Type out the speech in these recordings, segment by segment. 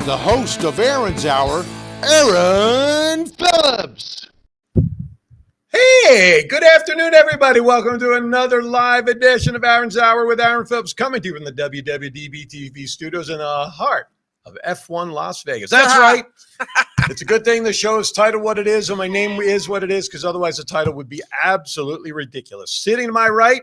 the host of Aaron's Hour, Aaron Phillips. Hey, good afternoon, everybody. Welcome to another live edition of Aaron's Hour with Aaron Phillips, coming to you from the WWDB TV studios in the heart of F1 Las Vegas. That's right. It's a good thing the show is titled what it is, and my name is what it is, because otherwise the title would be absolutely ridiculous. Sitting to my right,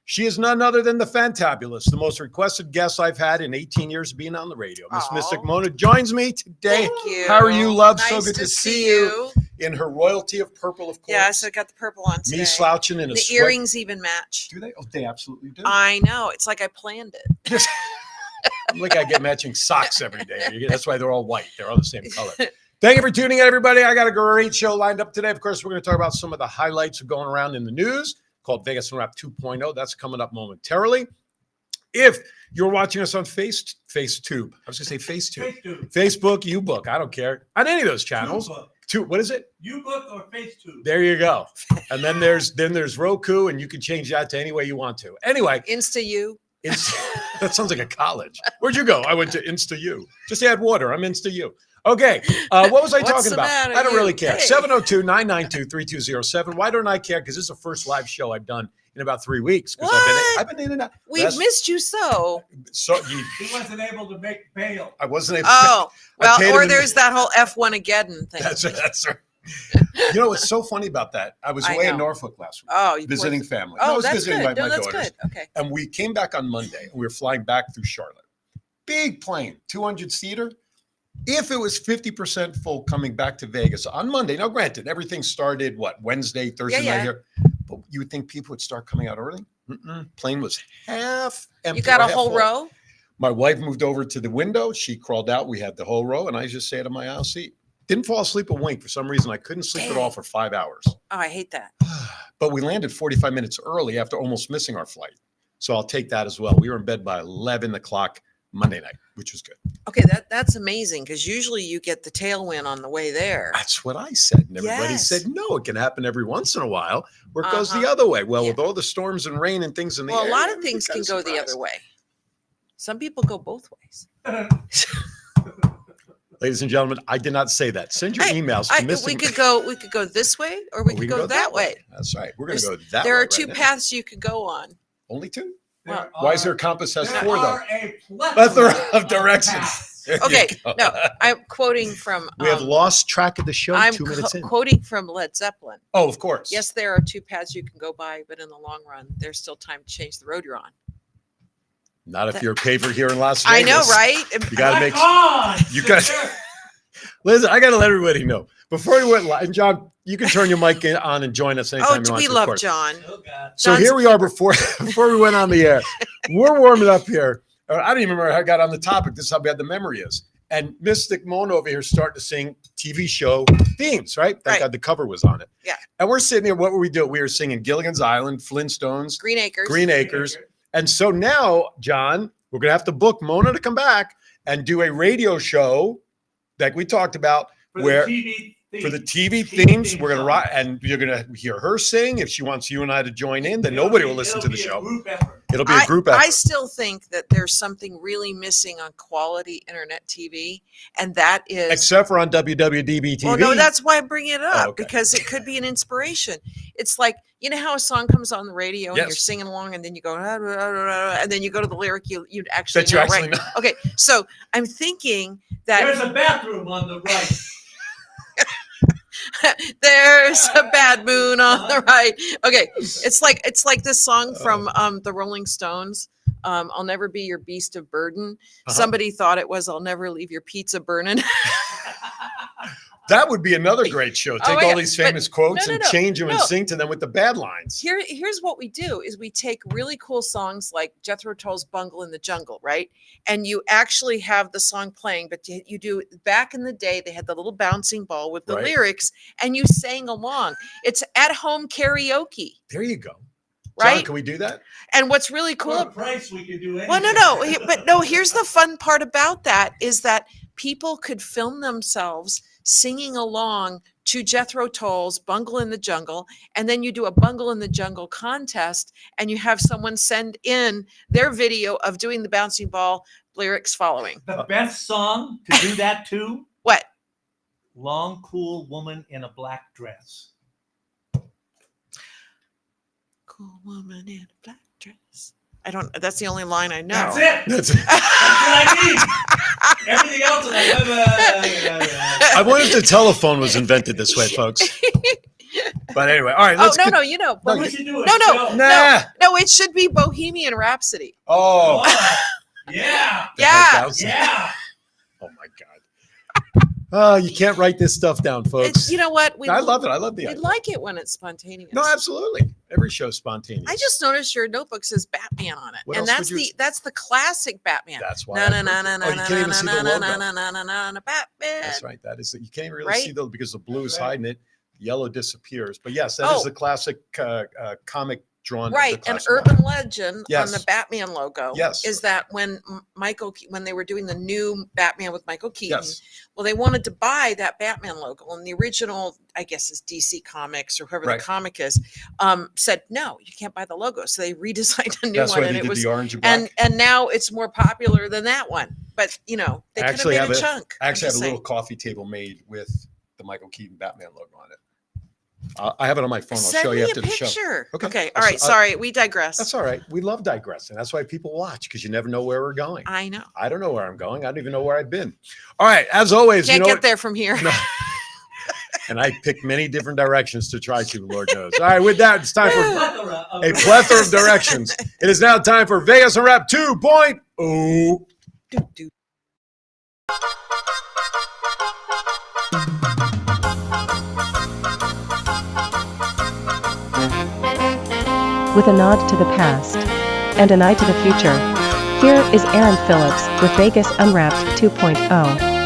she is none other than the Fantabulous, the most requested guest I've had in 18 years of being on the radio. Miss Mystic Mona joins me today. Thank you. How are you, love? Nice So good to see you. In her royalty of purple, of course. Yes, I got the purple on today. Me slouching in a The sweat. earrings even match. Do they? Oh, they absolutely do. I know. It's like I planned it. Like I get matching socks every day. That's why they're all white. They're all the same color. Thank you for tuning in, everybody. I got a great show lined up today. Of course, we're going to talk about some of the highlights of going around in the news called Vegas Unwrapped 2.0. That's coming up momentarily. If you're watching us on FaceTube, I was going to say FaceTube. Facebook, YouBook, I don't care. On any of those channels. What is it? YouBook or FaceTube. There you go. And then there's Roku, and you can change that to any way you want to. Anyway. InstaU. That sounds like a college. Where'd you go? I went to InstaU. Just add water. I'm InstaU. Okay. What was I talking about? I don't really care. 702-992-3207. Why don't I care? Because this is the first live show I've done in about 3 weeks. What? I've been in and out. We've missed you so. He wasn't able to make bail. I wasn't able Oh, well, or him there's that whole F1-ageddon thing. That's right. You know what's so funny about that? I was away in Norfolk last week. Oh, visiting family. Oh, I was that's visiting good. my That's daughters. good. Okay. And we came back on Monday, and we were flying back through Charlotte. Big plane, 200-seater. If it was 50% full coming back to Vegas on Monday, now granted, everything started, Wednesday, Thursday night here. But you would think people would start coming out early. Plane was half empty. You got a whole row? My wife moved over to the window. She crawled out. We had the whole row, and I just sat in my aisle seat. Didn't fall asleep a wink. For some reason, I couldn't sleep at all for 5 hours. Oh, I hate that. But we landed 45 minutes early after almost missing our flight. So I'll take that as well. We were in bed by 11 o'clock Monday night, which was good. Okay, that's amazing, because usually you get the tailwind on the way there. That's what I said. And everybody Yes. said, no, it can happen every once in a while where it goes the other way. Well, with all the storms and rain and things in the air. A lot of things can go the other way. Some people go both ways. Ladies and gentlemen, I did not say that. Send your emails to Mr. We could go this way, or we could go that way. That's right. We're going to go that way. There are two paths you could go on. Only two? Well, why is there a compass has There four, though? are a Plethora of directions. There Okay, you go. no, I'm quoting from. We have lost track of the show I'm 2 minutes in. quoting from Led Zeppelin. Oh, of course. Yes, there are two paths you can go by, but in the long run, there's still time to change the road you're on. Not if you're a paver here in Las I Vegas. know, right? You got to make. on. You got. Listen, I got to let everybody know before we went live. And John, you can turn your mic on and join us anytime you want. We to, love of course. John. Oh, God. So here we are before we went on the air. We're warming up here. I don't even remember how I got on the topic. This is how bad the memory is. And Mystic Mona over here starting to sing TV show themes, right? Thank God the cover was on it. Yeah. And we're sitting here. What were we doing? We were singing Gilligan's Island, Flintstones, Green Acres. Green Acres. And so now, John, we're going to have to book Mona to come back and do a radio show that we talked about For the TV themes. We're going to rock, and you're going to hear her sing. If she wants you and I to join in, then nobody will listen to the show. It'll be a group effort. I still think that there's something really missing on quality internet TV, and that is Except for on WWDB TV. Well, no, that's why I bring it up, okay. because it could be an inspiration. It's like, you know how a song comes on the radio and you're singing along, and then you go, and then you go to the lyric you actually That you know, actually right? know. Okay, so I'm thinking that There's a bathroom on the right. there's a bad moon on the right. Okay, it's like this song from the Rolling Stones. I'll never be your beast of burden. Somebody thought it was I'll never leave your pizza burning. That would be another great show. Take all these famous quotes and change them and sing to them with the bad lines. Here's what we do is we take really cool songs like Jethro Tull's Bungle in the Jungle, right? And you actually have the song playing, but you do, back in the day, they had the little bouncing ball with the lyrics, and you sang along. It's at home karaoke. There you go. Right? John, can we do that? And what's really cool. For a price, we could do anything. Well, no. Here's the fun part about that is that people could film themselves singing along to Jethro Tull's Bungle in the Jungle, and then you do a Bungle in the Jungle contest, and you have someone send in their video of doing the bouncing ball, lyrics following. The best song to do that to? What? Long, cool woman in a black dress. Cool woman in a black dress. I don't. That's the only line I know. That's it. That's That's what I need. Everything else is like. I wonder if the telephone was invented this way, folks. But anyway, all right. Oh Let's no, get- no, you know. What we should do is No, no. show. Nah. No, it should be Bohemian Rhapsody. Oh. Oh, yeah. Yeah. Yeah. Oh my God. Oh, you can't write this stuff down, folks. You know what? I love it. I love the We idea. like it when it's spontaneous. No, absolutely. Every show's spontaneous. I just noticed your notebook says Batman on it, What and else that's would you- that's the classic Batman. That's why. Na I na put na it- na Oh, na you na can't even na see na the na logo. na na na na Batman. That's right. That is. You can't really Right? see though because the blue is Right. hiding it. Yellow disappears. But yes, that is Oh. the classic comic drawn. Right, the an classic urban legend on Yes. the Batman logo Yes. is that when when they were doing the new Batman with Michael Keaton, Yes. well, they wanted to buy that Batman logo, and the original, I guess, is DC Comics or whoever Right. the comic is, said no, you can't buy the logo, so they redesigned a new That's one, why and they it did was the orange and black. and now it's more popular than that one. But they could have Actually made have a a- chunk. I actually have a I'm little just coffee table made with the Michael Keaton Batman logo on it. I have it on my phone. I'll saying. show Send you me after a the show. picture. Okay. Okay. All I'll right. s- I- Sorry, we digress. That's all right. We love digressing. That's why people watch because you never know where we're going. I know. I don't know where I'm going. I don't even know where I've been. All right. As always, Can't you know get what? there from here. No. And I picked many different directions to try to, Lord knows. All right, with that, it's time for Plethora of- a plethora of directions. It is now time for Vegas and Rap 2.0. Do, do. With a nod to the past and an eye to the future, here is Aaron Phillips with Vegas Unwrapped 2.0.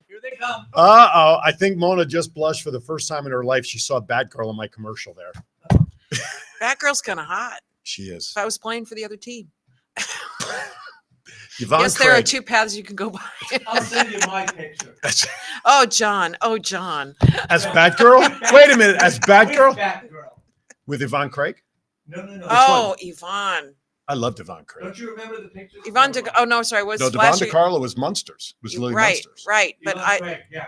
Here they come. Uh-oh, I think Mona just blushed for the first time in her life. She saw Batgirl in my commercial there. Batgirl's kind of hot. She is. If I was playing for the other team. Yvonne Yes, there are Craig. two paths you can go by. I'll send you my picture. Oh, John. Oh, John. As Batgirl? Wait a minute. As Batgirl? Batgirl. With Yvonne Craig? No. Oh, Yvonne. I loved Yvonne Craig. Don't you remember the pictures? Yvonne de, oh no, sorry, was No, Devon last year- DeCarlo was Munsters. Was Lily right, Munsters. right. But Yvonne Craig, yeah.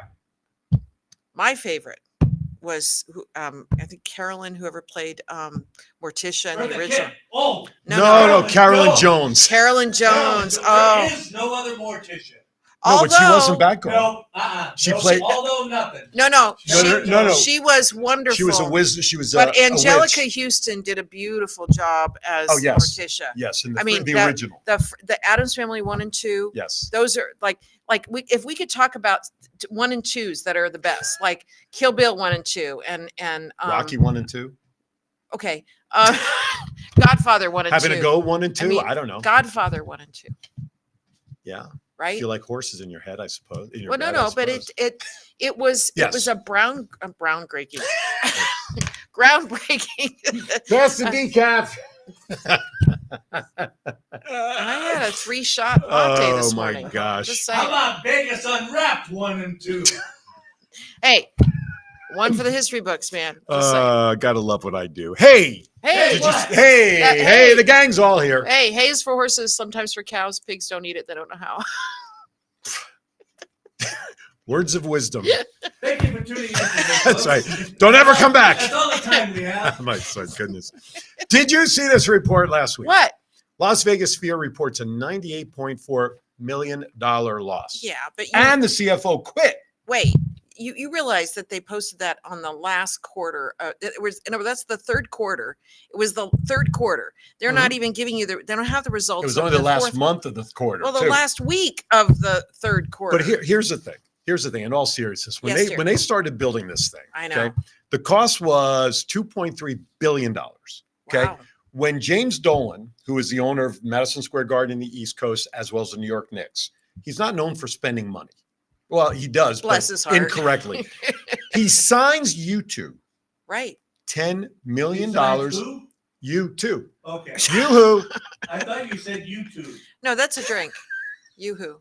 my favorite was I think Carolyn, whoever played Morticia in Or the the original. kid. Oh, No, Carolyn Jones. Jones. Carolyn Jones. There Oh, is no other Morticia. No, but she wasn't Batgirl. No, She no, played- although nothing. no. No, no. She was wonderful. She was a wizard. She was But a Angelica witch. Houston did a beautiful job as Oh, yes. Morticia. Yes, in I mean, the that- original. The Addams Family 1 and 2. Yes. Those are if we could talk about 1 and 2s that are the best, like Kill Bill 1 and 2 and Rocky 1 and 2. okay, Godfather 1 and 2. Having to go 1 and 2. I mean, I don't know. Godfather 1 and 2, Yeah. right? Feel like horses in your head, I suppose. In your Well, no, head, I but suppose. it was Yes. a groundbreaking, groundbreaking. That's the decaf. I had a 3-shot latte Oh this my morning. gosh. Just How saying. about Vegas Unwrapped 1 and 2? Hey, one for the history books, man. Just saying. Gotta love what I do. Hey, Hey, did you? what? Hey, That- hey, hey. the gang's all here. hey, hay is for horses, sometimes for cows. Pigs don't eat it. They don't know how. Words of wisdom. Thank you for tuning in. That's right. Don't ever come back. That's all the time we have. My goodness. Did you see this report last week? What? Las Vegas Sphere reports a $98.4 million loss. Yeah, but you, And the CFO quit. wait. You realize that they posted that on the last quarter. It was, no, that's the third quarter. It was the third quarter. They're not even giving you they don't have the results. It was of only the last fourth- month of the quarter. Well, the too. last week of the third quarter. But here's the thing. Here's the thing. In all seriousness, when Yes, dear. they started building this thing, I know. the cost was $2.3 billion. Okay. Wow. When James Dolan, who is the owner of Madison Square Garden in the East Coast, as well as the New York Knicks, he's not known for spending money. Well, he does, Bless but his heart. incorrectly. He signs U2 Right. $10 million. Besides who? U2. Okay. Yoo-hoo. I thought you said YouTube. No, that's a drink. Yoo-hoo.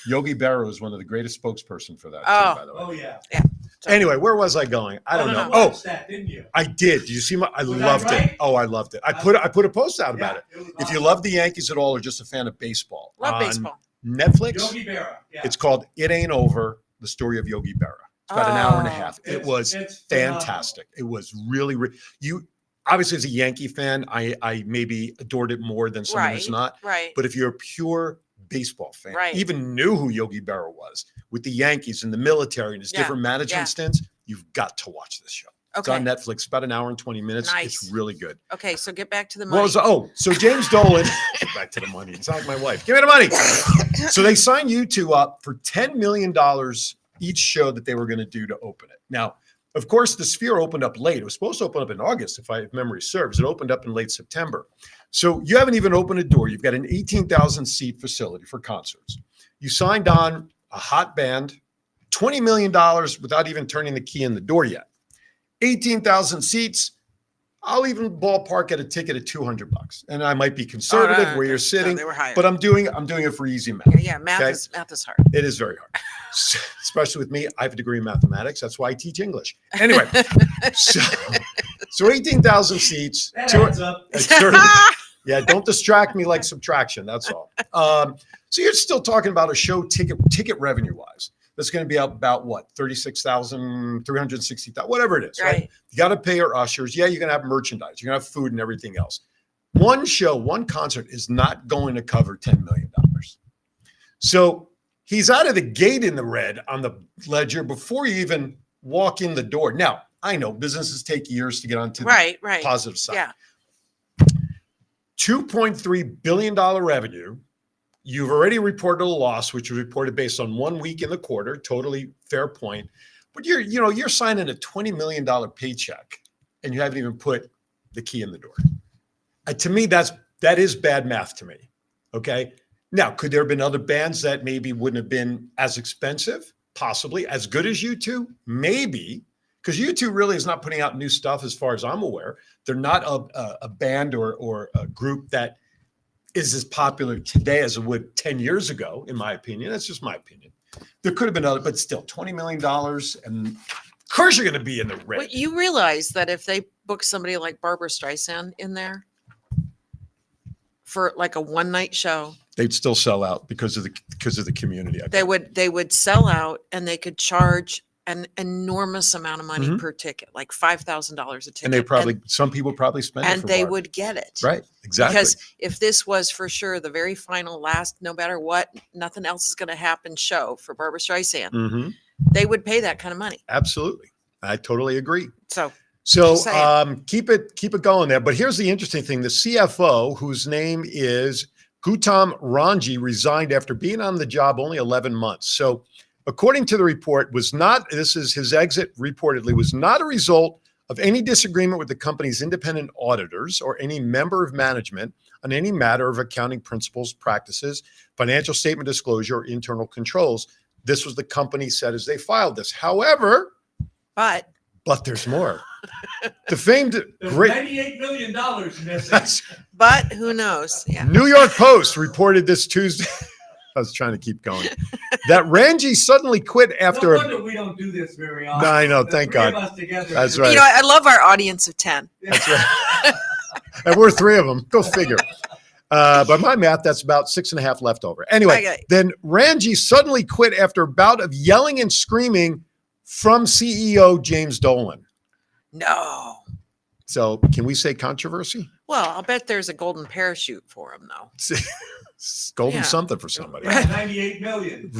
Yogi Berra is one of the greatest spokesperson for that, Oh. too, by the way. Oh, yeah. Anyway, where was I going? I don't know. You Oh, watched that, didn't you? I did. Did you see my? I Was that loved it. right? Oh, I loved it. I put a post out about it. was If you awesome. love the Yankees at all, or just a fan of baseball, Love on baseball. Netflix, Yogi Berra. Yeah. it's called "It Ain't Over: The Story of Yogi Berra." It's about an hour and a Oh. half. It It's- was it's phenomenal. fantastic. It was really, you obviously as a Yankee fan, I maybe adored it more than someone who's Right. not. Right. But if you're a pure baseball fan, Right. even knew who Yogi Berra was with the Yankees and the military and his Yeah, different management yeah. stints, you've got to watch this show. It's Okay. on Netflix, about an hour and 20 minutes. It's Nice. really good. Okay. So get back to the What money. was so James Dolan, get back to the money. It's like my wife. Give me the money. So they signed U2 up for $10 million each show that they were going to do to open it. Now, of course, the Sphere opened up late. It was supposed to open up in August, if memory serves. It opened up in late September. So you haven't even opened a door. You've got an 18,000 seat facility for concerts. You signed on a hot band, $20 million without even turning the key in the door yet. 18,000 seats. I'll even ballpark at a ticket at $200. And I might be conservative where you're sitting, they were higher. but I'm doing it for easy math. yeah, math okay. is hard. It is very hard, especially with me. I have a degree in mathematics. That's why I teach English. Anyway, so 18,000 seats. That two- adds up. yeah, don't distract me like subtraction. That's all. So you're still talking about a show ticket revenue wise. That's going to be about what, 36,000, 360,000, whatever it is, right? Right. You got to pay your ushers. Yeah, you're going to have merchandise. You're going to have food and everything else. One show, one concert is not going to cover $10 million. So he's out of the gate in the red on the ledger before you even walk in the door. Now, I know businesses take years to get onto Right. the Right. positive side. Yeah. $2.3 billion revenue. You've already reported a loss, which was reported based on 1 week in the quarter. Totally fair point. But you're signing a $20 million paycheck and you haven't even put the key in the door. To me, that is bad math to me. Okay. Now, could there have been other bands that maybe wouldn't have been as expensive? Possibly. As good as U2? Maybe. Because U2 really is not putting out new stuff as far as I'm aware. They're not a band or a group that is as popular today as it would 10 years ago, in my opinion. That's just my opinion. There could have been other, but still, $20 million. And of course you're going to be in the red. But you realize that if they book somebody like Barbara Streisand in there for like a one night show, They'd still sell out because of the community. they would sell out and they could charge an enormous amount of money Mhm. per ticket, like $5,000 a ticket. And they probably, some people probably spend it and for they Barbie. would get it. Right. Exactly. Because if this was for sure the very final last, no matter what, nothing else is going to happen show for Barbara Streisand, Mhm. they would pay that kind of money. Absolutely. I totally agree. So So Just saying. keep it going there. But here's the interesting thing. The CFO, whose name is Gautam Ranji, resigned after being on the job only 11 months. So according to the report, this is his exit reportedly, was not a result of any disagreement with the company's independent auditors or any member of management on any matter of accounting principles, practices, financial statement disclosure, or internal controls. This was the company said as they filed this. However, but there's more. The famed There's great $98 million missing. who knows? Yeah. New York Post reported this Tuesday. I was trying to keep going. That Ranji suddenly quit No after wonder we don't do this very often. No, I know, The thank three of God. us together. That's right. You know, I love our audience of 10. That's right. And we're three of them. Go figure. By my math, that's about 6.5 left over. Anyway, Okay. then Ranji suddenly quit after a bout of yelling and screaming from CEO James Dolan. No. So can we say controversy? Well, I'll bet there's a golden parachute for him, though. It's golden Yeah. something for somebody. Yeah, 98 million.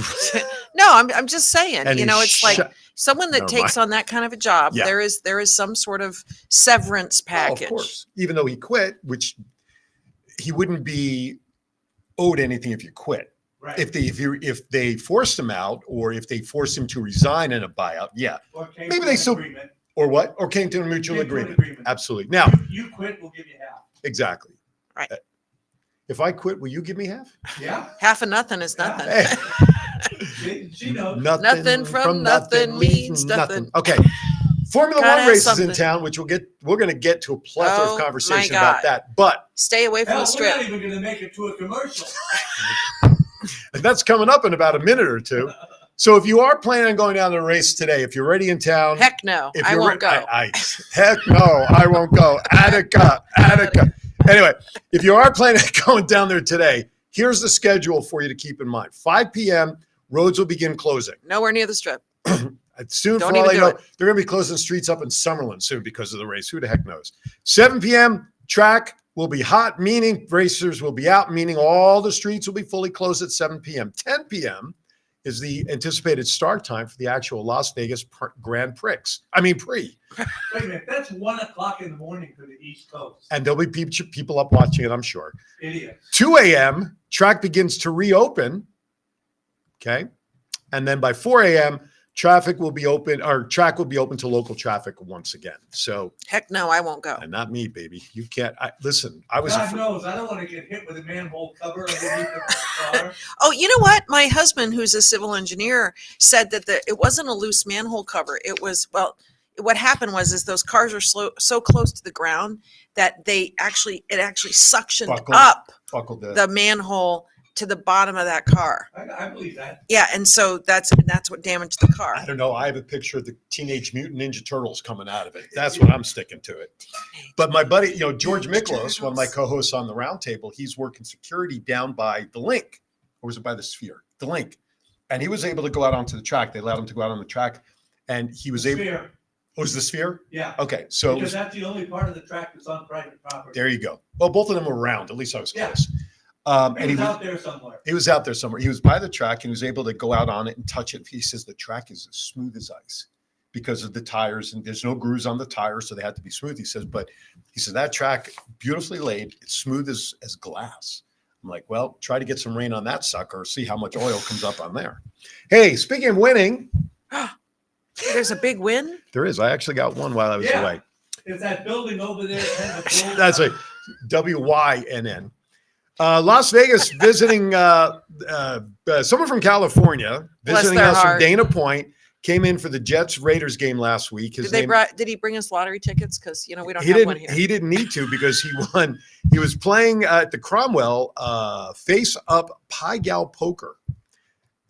No, I'm just saying, And you he know, it's like shut- someone that Never takes on that kind of a job, Yeah. there is some sort of severance Oh, package. of course. Even though he quit, which he wouldn't be owed anything if you quit. Right. If they forced him out or if they forced him to resign in a buyout, yeah. Or came Maybe to they an still- agreement. Or what? Or came to a mutual Came to an agreement. agreement. Absolutely. Now, You quit, we'll give you half. exactly. Right. If I quit, will you give me half? Yeah? Half of nothing is Yeah. nothing. Hey, She knows. Nothing from nothing means nothing. Okay. Formula Gotta One have races in something. town, which we're going to get to a plethora Oh, of my conversation God. about that. But Stay away from Hell, the we're not strip. even going to make it to a commercial. that's coming up in about a minute or two. So if you are planning on going down to the race today, if you're already in town, Heck no, if I you're won't go. Heck no, I won't go. Attica. Anyway, if you are planning on going down there today, here's the schedule for you to keep in mind. 5 p.m., roads will begin closing. Nowhere near the strip. Soon, Don't for all even I do know, it. they're going to be closing streets up in Summerlin soon because of the race. Who the heck knows? 7 p.m., track will be hot, meaning racers will be out, meaning all the streets will be fully closed at 7 p.m. 10 p.m. is the anticipated start time for the actual Las Vegas Grand Prix. Wait a minute, that's 1 o'clock in the morning for the East Coast. And there'll be people up watching it, I'm sure. Idiots. 2 a.m., track begins to reopen. Okay. And then by 4 a.m., track will be open to local traffic once again. So, Heck no, I won't go. and not me, baby. You can't. Listen, I was. God knows, I don't want to get hit with a manhole cover underneath the car. Oh, you know what? My husband, who's a civil engineer, said that it wasn't a loose manhole cover. It was, well, what happened was those cars are so close to the ground that it actually suctioned Buckled the manhole to the bottom of that car. I believe that. Yeah, and so that's what damaged the car. I don't know. I have a picture of the Teenage Mutant Ninja Turtles coming out of it. That's what I'm sticking to it. But my buddy, George Miklos, one of my co-hosts on the roundtable, he's working security down by the Link, or was it by the Sphere? The Link, and he was able to go out onto the track. They allowed him to go out on the track, and he was able. Sphere. Oh, was the Sphere? Yeah. Okay, so Because that's the only part of the track that's on private property. there you go. Well, both of them were round. At least I was Yeah. close. He was out there somewhere. He was out there somewhere. He was by the track and he was able to go out on it and touch it. He says the track is as smooth as ice because of the tires, and there's no grooves on the tires, so they had to be smooth. He says that track beautifully laid, it's smooth as glass. I'm like, well, try to get some rain on that sucker, see how much oil comes up on there. Hey, speaking of winning, There's a big win. there is. I actually got one while I was away. Is that building over there? That's a WYNN. Las Vegas visiting someone from California Bless visiting their us from heart. Dana Point came in for the Jets Raiders game last week. Did he bring us lottery tickets? Because we don't he have one didn't. here. He didn't need to because he won. He was playing at the Cromwell face up Pai Gow poker,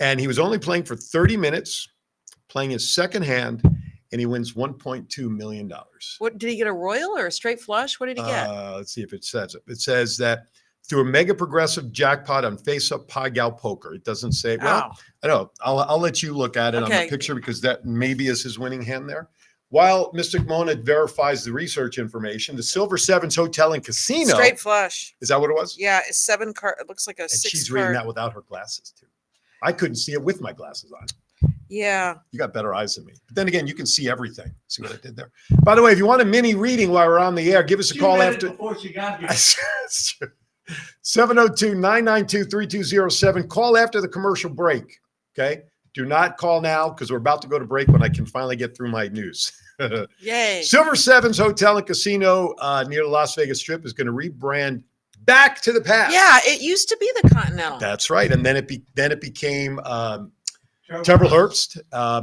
and he was only playing for 30 minutes, playing his second hand, and he wins $1.2 million. What did he get, a royal or a straight flush? What did he get? Let's see if it says it. It says that through a mega progressive jackpot on face up Pai Gow poker. It doesn't say. Well, I don't know. I'll let you look at it on the picture because that maybe is his winning hand there. While Mr. Mona verifies the research information, the Silver Sevens Hotel and Casino. Straight flush. Is that what it was? Yeah, it's 7 card. It looks like a And 6 she's card. reading that without her glasses too. I couldn't see it with my glasses on. Yeah. You got better eyes than me. But then again, you can see everything. See what I did there? By the way, if you want a mini reading while we're on the air, give us a She call read it after. before she got here. 702-992-3207. Call after the commercial break. Okay. Do not call now because we're about to go to break when I can finally get through my news. Yay. Silver Sevens Hotel and Casino near the Las Vegas Strip is going to rebrand back to the past. Yeah, it used to be the Continental. That's right. And then it became Temple Herbst.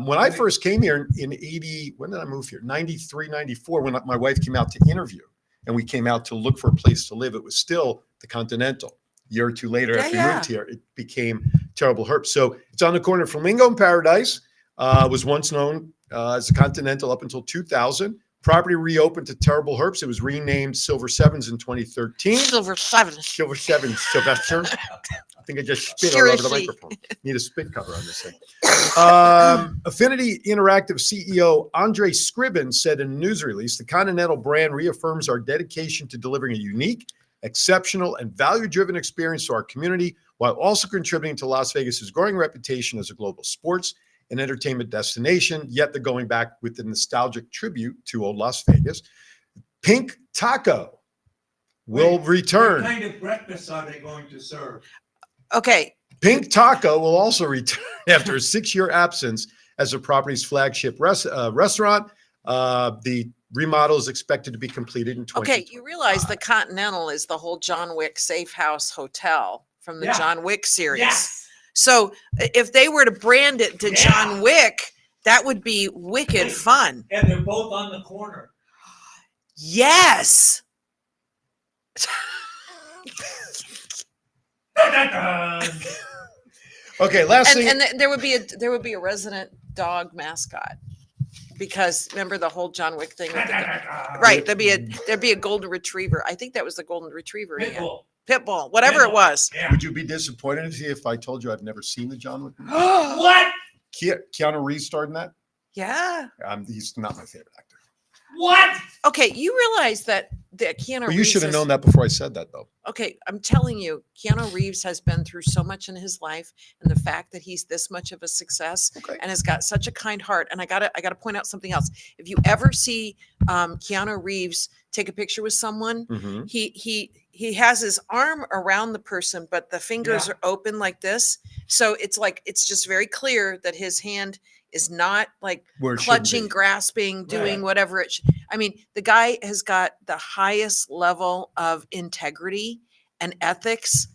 When I first came here in 80, when did I move here? 93, 94, when my wife came out to interview and we came out to look for a place to live. It was still the Continental. A year or two later, after we moved here, it became Terrible Herbst. So it's on the corner of Flamingo and Paradise. Was once known as the Continental up until 2000. Property reopened to Terrible Herbst. It was renamed Silver Sevens in 2013. Silver Sevens. Silver Sevens, Sylvester. I think I just spit all over the microphone. Need a spit cover on this thing. Affinity Interactive CEO Andre Scribbin said in a news release, the Continental brand reaffirms our dedication to delivering a unique, exceptional, and value-driven experience to our community while also contributing to Las Vegas's growing reputation as a global sports and entertainment destination. Yet they're going back with the nostalgic tribute to old Las Vegas. Pink Taco will return. What kind of breakfast are they going to serve? Okay. Pink Taco will also return after a 6-year absence as the property's flagship restaurant. The remodel is expected to be completed in 2020. Okay, you realize the Continental is the whole John Wick Safe House Hotel from the Yeah. John Wick series. Yes. So if they were to brand it to John Wick, that would be wicked fun. And they're both on the corner. Yes. Dun, dun, dun. Okay, last thing. And there would be a resident dog mascot, because remember the whole John Wick thing with the right, there'd be a golden retriever. I think that was the golden retriever. he had. Pitbull, whatever it was. Yeah. Would you be disappointed if I told you I've never seen the John Wick movie? What? Keanu Reeves starred in that? Yeah. He's not my favorite actor. What? Okay, you realize that Keanu Well, you Reeves should have has- known that before I said that, though. Okay, I'm telling you, Keanu Reeves has been through so much in his life, and the fact that he's this much of a success Okay. and has got such a kind heart. And I gotta point out something else. If you ever see Keanu Reeves take a picture with someone, Mhm. he has his arm around the person, but the fingers Yeah. are open like this. So it's just very clear that his hand is not like Where it shouldn't clutching, be. grasping, doing Right. whatever it should. I mean, the guy has got the highest level of integrity and ethics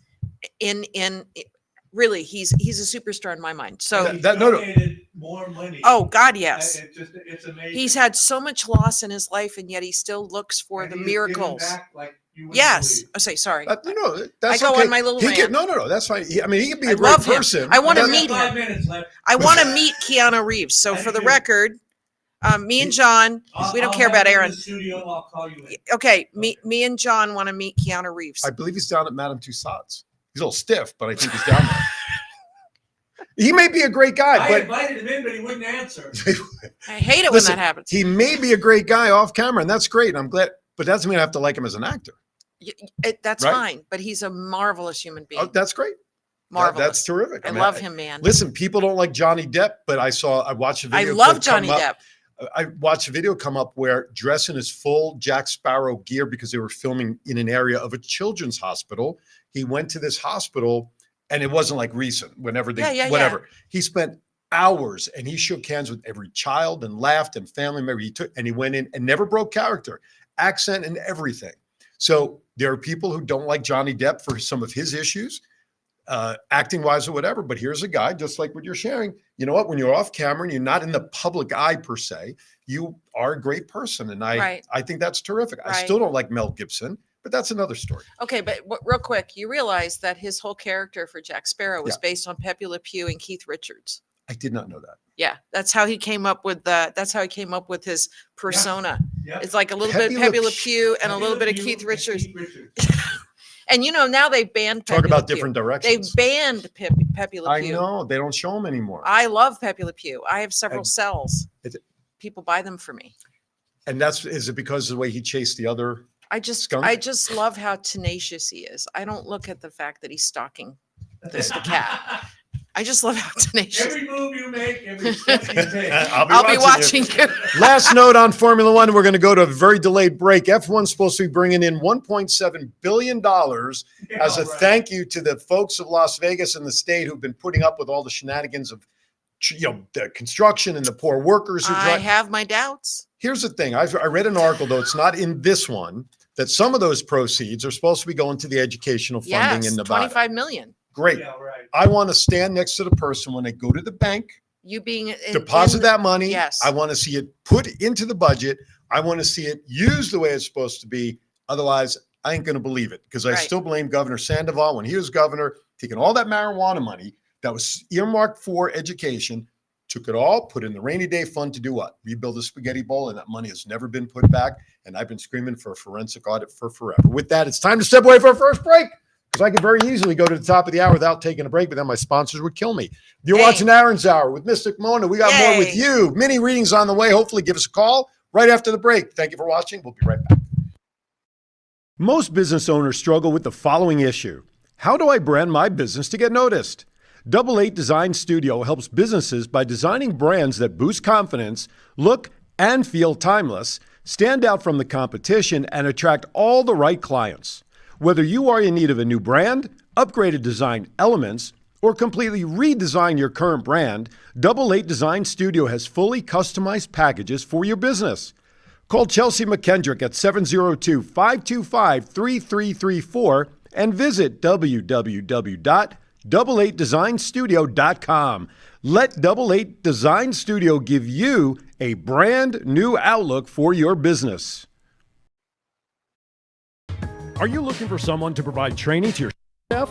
really, he's a superstar in my mind. So, That- no. Donated more money. oh God, yes. It's amazing. He's had so much loss in his life, and yet he still looks for And the he's giving miracles. back like you wouldn't Yes. believe. Oh, say sorry. That's I go okay. on my little He rant. no, that's fine. I mean, he can be I a great love him. person. I wanna We got meet 5 minutes left. I want to meet Keanu Reeves. So, I for the do. record, me and John, we don't I'll care have about him in Aaron. the studio. I'll call you in. Okay, me and John want to meet Keanu Reeves. I believe he's down at Madame Tussauds. He's a little stiff, but I think he's down there. He may be a great guy, I but invited him in, but he wouldn't answer. I hate it Listen, when that happens. he may be a great guy off camera, and that's great. And I'm glad, but that doesn't mean I have to like him as an actor. That's right? fine, but he's a marvelous human being. Oh, that's great. Marvelous. That's terrific. I mean, love him, man. Listen, people don't like Johnny Depp, but I watched a I video. love clip come Johnny up. Depp. I watched a video come up where dressed in his full Jack Sparrow gear because they were filming in an area of a children's hospital. He went to this hospital, and it wasn't like recent, whenever they, Yeah. whatever. He spent hours and he shook hands with every child and laughed and family member. He went in and never broke character, accent and everything. So there are people who don't like Johnny Depp for some of his issues, acting wise or whatever. But here's a guy, just like what you're sharing. You know what? When you're off camera and you're not in the public eye per se, you are a great person. And Right. I think that's terrific. I Right. still don't like Mel Gibson, but that's another story. Okay, but real quick, you realize that his whole character for Jack Sparrow was Yeah. based on Pepe Le Pew and Keith Richards. I did not know that. Yeah, that's how he came up with his persona. Yep. It's like a little Pepe bit Le Pepe Le Pew- Pew and a little bit of Pew Keith and Richards. Keith Richards. And now they've banned Talk Pepe about Le Pew. different They've directions. banned Pepe Le I Pew. know they don't show him anymore. I love Pepe Le Pew. I have several And cells. is it- People buy them for me. And is it because of the way he chased the other? I just Skunk? love how tenacious he is. I don't look at the fact that he's stalking the cat. I just love how tenacious. Every move you make, every step you take. I'll be watching you. Last note on Formula One, we're going to go to a very delayed break. F1's supposed to be bringing in $1.7 billion as a Right. thank you to the folks of Las Vegas and the state who've been putting up with all the shenanigans of the construction and the poor workers who I drive. have my doubts. Here's the thing. I read an article, though it's not in this one, that some of those proceeds are supposed to be going to the educational funding Yes, in Nevada. 25 million. Great. Yeah, right. I want to stand next to the person when they go to the bank, You being deposit that money. yes. I want to see it put into the budget. I want to see it used the way it's supposed to be. Otherwise, I ain't going to believe it because I Right. still blame Governor Sandoval when he was governor, taking all that marijuana money that was earmarked for education, took it all, put in the rainy day fund to do what? Rebuild a spaghetti bowl, and that money has never been put back. And I've been screaming for a forensic audit for forever. With that, it's time to step away for our first break. Because I could very easily go to the top of the hour without taking a break, but then my sponsors would kill me. You're Hey. watching Aaron's Hour with Mystic Mona. We got more with Yay. you. Mini readings on the way. Hopefully, give us a call right after the break. Thank you for watching. We'll be right back. Most business owners struggle with the following issue. How do I brand my business to get noticed? Double 8 Design Studio helps businesses by designing brands that boost confidence, look and feel timeless, stand out from the competition, and attract all the right clients. Whether you are in need of a new brand, upgraded design elements, or completely redesign your current brand, Double 8 Design Studio has fully customized packages for your business. Call Chelsea McKendrick at 702-525-3334 and visit www.double8designstudio.com. Let Double 8 Design Studio give you a brand new outlook for your business. Are you looking for someone to provide training to your staff?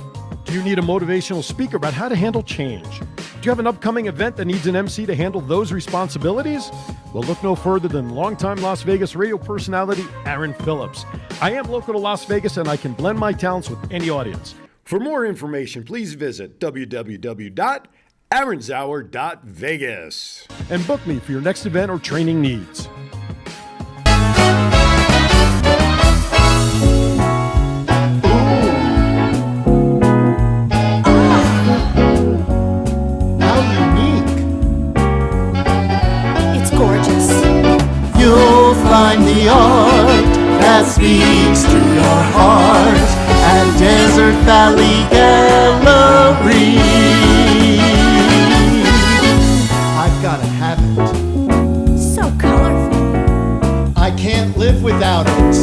Do you need a motivational speaker about how to handle change? Do you have an upcoming event that needs an MC to handle those responsibilities? Well, look no further than longtime Las Vegas radio personality Aaron Phillips. I am local to Las Vegas and I can blend my talents with any audience. For more information, please visit www.aaronshour.vegas and book me for your next event or training needs. You'll find the art that speaks to your heart at Desert Valley Gallery. I've gotta have it. So colorful. I can't live without it.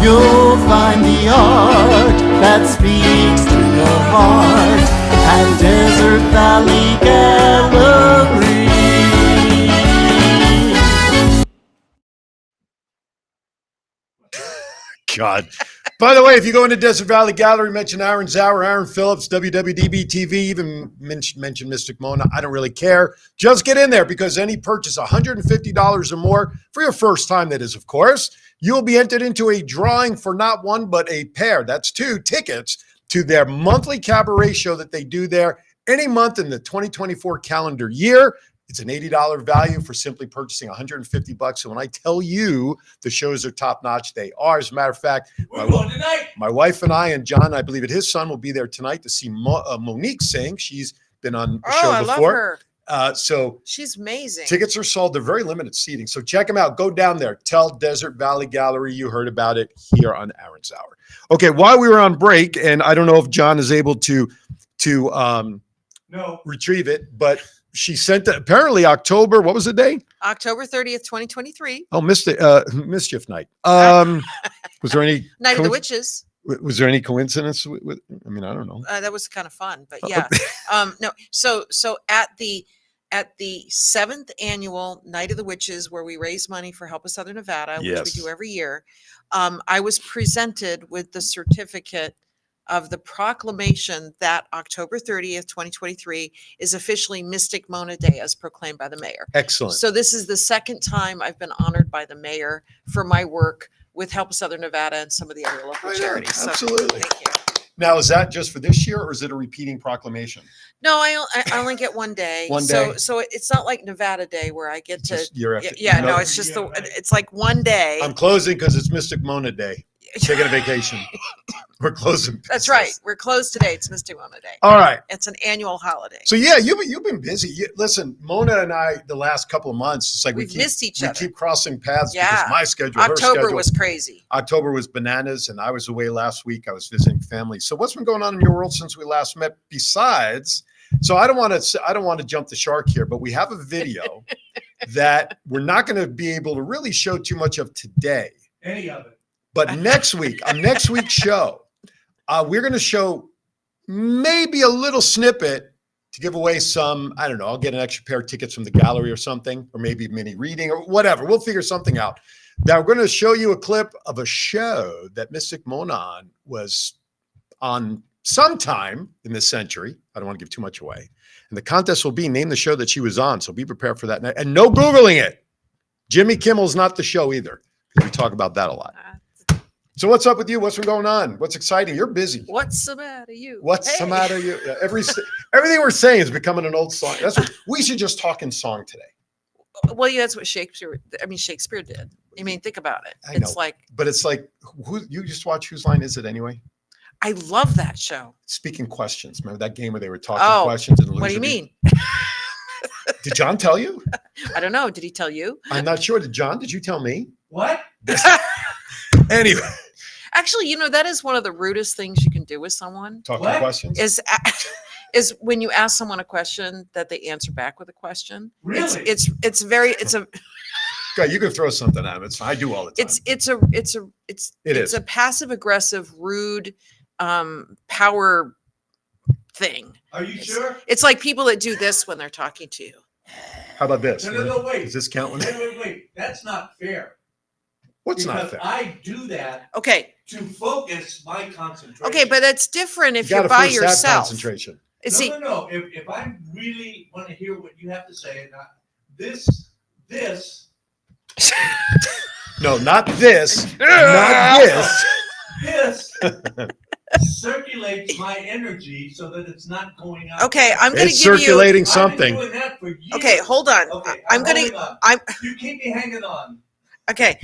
You'll find the art that speaks to your heart at Desert Valley Gallery. God. By the way, if you go into Desert Valley Gallery, mention Aaron Zauer, Aaron Phillips, WWDB-TV, even mention Mystic Mona. I don't really care. Just get in there because any purchase, $150 or more for your first time, that is, of course, you will be entered into a drawing for not one, but a pair. That's 2 tickets to their monthly cabaret show that they do there any month in the 2024 calendar year. It's an $80 value for simply purchasing $150. So when I tell you the shows are top notch, they are. As a matter of fact, We're going tonight. my wife and I and John, I believe it, his son will be there tonight to see Monique sing. She's been on the show I before. love her. So She's amazing. tickets are sold. They're very limited seating. So check them out. Go down there. Tell Desert Valley Gallery you heard about it here on Aaron's Hour. Okay, while we were on break, and I don't know if John is able to No. retrieve it, but she sent it, apparently October, what was the day? October 30th, 2023. Oh, Mischief Night. Was there any Night of the coinc- Witches. Was there any coincidence with I mean, I don't know. That was kind of fun, but yeah. No. So at the 7th annual Night of the Witches, where we raise money for Help of Southern Nevada, which Yes. we do every year, I was presented with the certificate of the proclamation that October 30th, 2023 is officially Mystic Mona Day as proclaimed by the mayor. Excellent. So this is the second time I've been honored by the mayor for my work with Help of Southern Nevada and some of the other local Oh, yeah, charities. So, absolutely. thank you. Now, is that just for this year or is it a repeating proclamation? No, I only get one day. One So day? so it's not like Nevada Day where I get to. Just year after Yeah, no, No. it's just Yeah, right. it's like one day. I'm closing because it's Mystic Mona Day. Taking a vacation. We're closing. That's business. right. We're closed today. It's Mystic Mona Day. All right. It's an annual holiday. So yeah, you've been busy. Listen, Mona and I, the last couple of months, it's like We've missed each we other. keep crossing paths Yeah. because my schedule, her October schedule. was crazy. October was bananas, and I was away last week. I was visiting family. So what's been going on in your world since we last met? Besides, so I don't want to jump the shark here, but we have a video that we're not going to be able to really show too much of today. Any of it. But next week, on next week's show, we're going to show maybe a little snippet to give away some, I don't know, I'll get an extra pair of tickets from the gallery or something, or maybe mini reading or whatever. We'll figure something out. Now, we're going to show you a clip of a show that Mystic Mona was on sometime in this century. I don't want to give too much away. And the contest will be name the show that she was on. So be prepared for that. And no Googling it. Jimmy Kimmel's not the show either. We talk about that a lot. So what's up with you? What's been going on? What's exciting? You're busy. What's the matter, you? What's the Hey. matter? You yeah, everything we're saying is becoming an old song. That's what we should just talk in song today. Well, yeah, that's what Shakespeare did. I mean, think about it. I It's know. like, But it's like who you just watch Whose Line Is It Anyway? I love that show. Speaking questions. Remember that game where they were talking Oh, questions and What do you losing? mean? Did John tell you? I don't know. Did he tell you? I'm not sure. Did you tell me? What? Anyway, Actually, that is one of the rudest things you can do with someone talking What? questions. is when you ask someone a question that they answer back with a question. Really? It's a God, you can throw something at him. It's fine. I do all the time. it's a passive aggressive, rude, power thing. Are you sure? It's like people that do this when they're talking to you. How about this? No, wait. Does this count? Wait. That's not fair. What's not because fair? I do that Okay. to focus my concentration. Okay, but that's different if You you're gotta by first have yourself. concentration. See, No. If I really want to hear what you have to say, and this, No, not this. Not this. this circulates my energy so that it's not going out. okay, I'm going to It's give you. circulating I've been something. doing that for years. Okay, hold on. Okay, I'm going holding to. on. I'm You keep me hanging on. okay.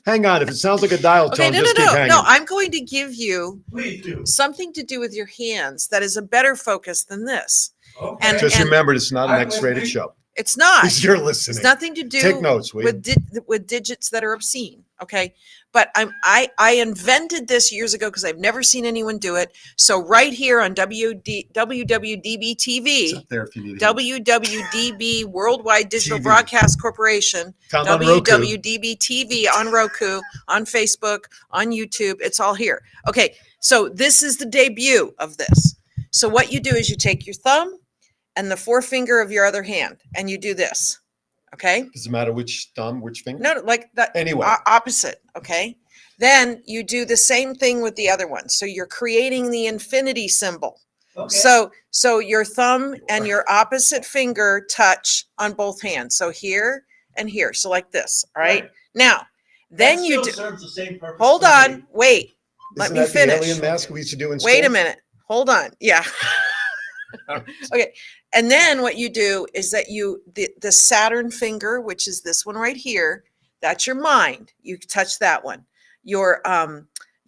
Hang on. If it sounds like a dial Okay, tone, no, just no, keep no, hanging. no. I'm going to give you Please do. something to do with your hands that is a better focus than this. Okay. And- Just remember, it's not an I'm X-rated listening. show. It's not. You're listening. It's nothing to do Take notes, will you? with digits that are obscene. Okay, but I invented this years ago because I've never seen anyone do it. So right here on WWDB It's TV, up there if you need help. WWDB Worldwide Digital TV. Broadcast Corporation, Found on Roku. WWDB TV on Roku, on Facebook, on YouTube. It's all here. Okay, so this is the debut of this. So what you do is you take your thumb and the forefinger of your other hand, and you do this. Okay. Does it matter which thumb, which finger? No, like that. Anyway. Opposite. Okay. Then you do the same thing with the other one. So you're creating the infinity symbol. Okay. So your thumb and your opposite finger touch on both hands. So here and here. So like this. All right. Now, then That you still do. serves the same purpose Hold for on. me. Wait. Let Isn't me that the finish. alien mask we used to do in school? Wait a minute. Hold on. Yeah. Okay. And then what you do is that the Saturn finger, which is this one right here, that's your mind. You touch that one. Your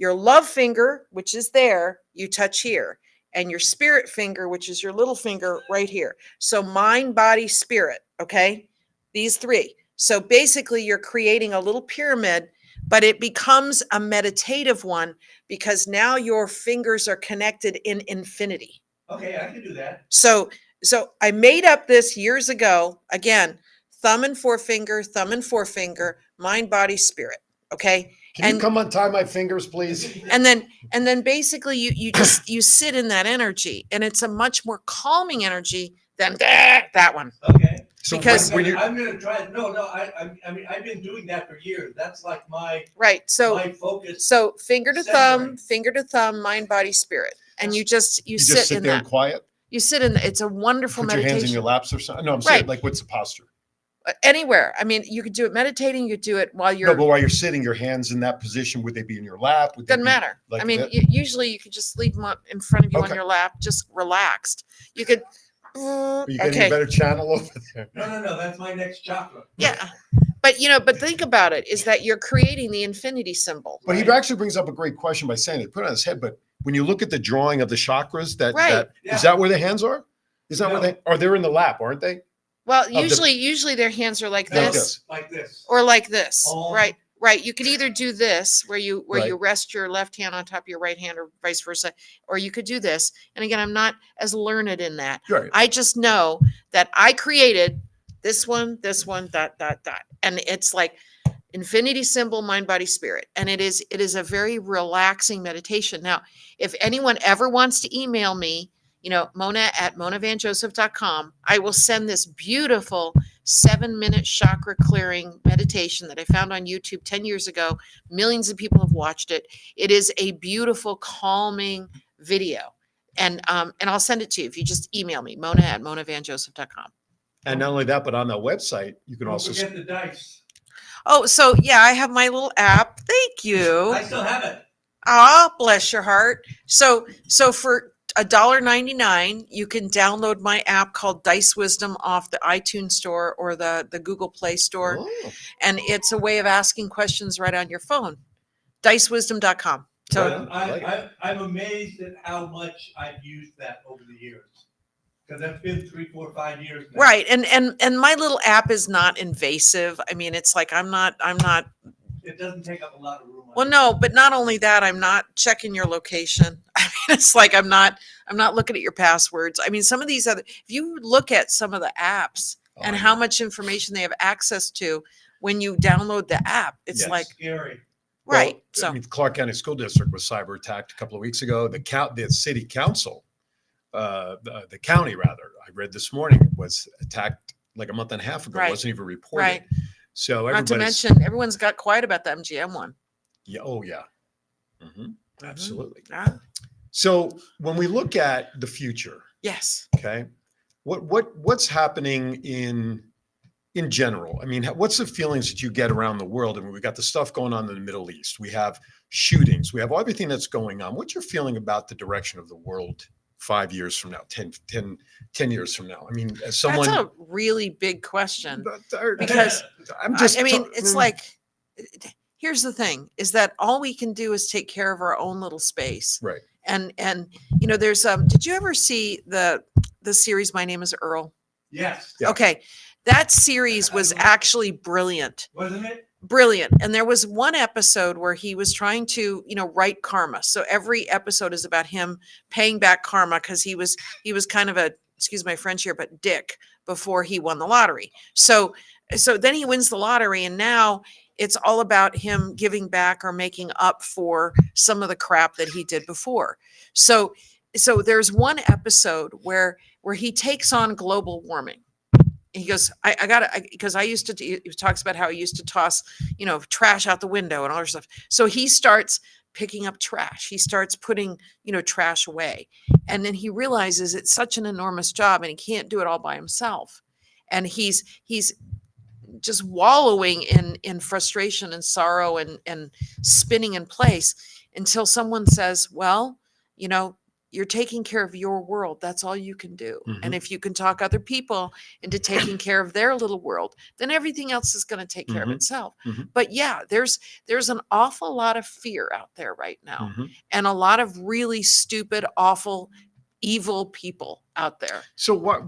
love finger, which is there, you touch here. And your spirit finger, which is your little finger right here. So mind, body, spirit. Okay. These three. So basically you're creating a little pyramid, but it becomes a meditative one because now your fingers are connected in infinity. Okay, I can do that. So I made up this years ago. Again, thumb and forefinger, mind, body, spirit. Okay. Can you come untie my fingers, please? And then basically you just you sit in that energy, and it's a much more calming energy than that one. Okay. So Because- when you I'm gonna try it. No, I mean I've been doing that for years. That's like my So focus. finger to thumb, mind, body, spirit. And you just sit sit in there that. and quiet, You sit in it's a wonderful put your meditation. hands in your laps or something. No, I'm saying Right. like what's the posture? Anywhere. I mean, you could do it meditating, you could do it while No, you're but while you're sitting, your hands in that position, would they be in your lap? Would they doesn't be matter. like I mean, that? usually you could just leave them up in front of you on Okay. your lap, just relaxed. You could Are you getting a okay. better channel over there? No, that's my next chakra. Yeah. But think about it, is that you're creating the infinity symbol. But he Right. actually brings up a great question by saying it. Put it on his head. But when you look at the drawing of the chakras, Right. Yeah. is that where the hands are? Is that where No. they are? They're in the lap, aren't they? Well, the- usually their hands are like Like this this. Like this. or like this. Oh. Right. You could either do this where you Right. rest your left hand on top of your right hand or vice versa, or you could do this. And again, I'm not as learned in that. Right. I just know that I created this one, dot. And it's like infinity symbol, mind, body, spirit. And it is a very relaxing meditation. Now, if anyone ever wants to email me, Mona@monavanjoseph.com, I will send this beautiful 7-minute chakra clearing meditation that I found on YouTube 10 years ago. Millions of people have watched it. It is a beautiful, calming video. And I'll send it to you if you just email me, Mona@monavanjoseph.com. And not only that, but on the website, you can Don't also forget the dice. Oh, so yeah, I have my little app. Thank you. I still have it. Ah, bless your heart. So for $1.99, you can download my app called Dice Wisdom off the iTunes store or the Google Play store. Oh. And it's a way of asking questions right on your phone. Dicewisdom.com. So But I'm amazed at how much I've used that over the years. Because that's been 3, 4, 5 years now. right. And my little app is not invasive. I mean, it's like I'm not It doesn't take up a lot of room. well, no, but not only that, I'm not checking your location. I mean, it's like I'm not looking at your passwords. I mean, some of these if you look at some of the apps and Oh, how much information they have access to when you download the app, it's Yes. like Scary. right. Well, So I mean, Clark County School District was cyber attacked a couple of weeks ago. The city council, the county rather, I read this morning, was attacked like a month and a half ago. Right. It wasn't even reported. right. So Not to everybody's, mention, everyone's got quiet about the MGM one. yeah, oh yeah, absolutely. Ah, So when we look at the future, yes. okay, what's happening in general? I mean, what's the feelings that you get around the world? I mean, we got the stuff going on in the Middle East. We have shootings. We have everything that's going on. What's your feeling about the direction of the world 5 years from now, 10 years from now? I mean, as someone, That's a really big question. because because I'm just, I mean, it's like, here's the thing is that all we can do is take care of our own little space. right. And there's did you ever see the series My Name is Earl? Yes, Yeah. Okay. That series was actually brilliant. wasn't it? Brilliant. And there was one episode where he was trying to, right karma. So every episode is about him paying back karma because he was kind of a, excuse my French here, but dick before he won the lottery. So then he wins the lottery and now it's all about him giving back or making up for some of the crap that he did before. So there's one episode where he takes on global warming. He goes, I got to, because I used to, he talks about how he used to toss, trash out the window and all that stuff. So he starts picking up trash. He starts putting, trash away. And then he realizes it's such an enormous job and he can't do it all by himself. And he's just wallowing in frustration and sorrow and spinning in place until someone says, well, you're taking care of your world. That's all you can do. And if you can talk other people into taking care of their little world, then everything else is going to take care of itself. But yeah, there's an awful lot of fear out there right now and a lot of really stupid, awful, evil people out there. So what,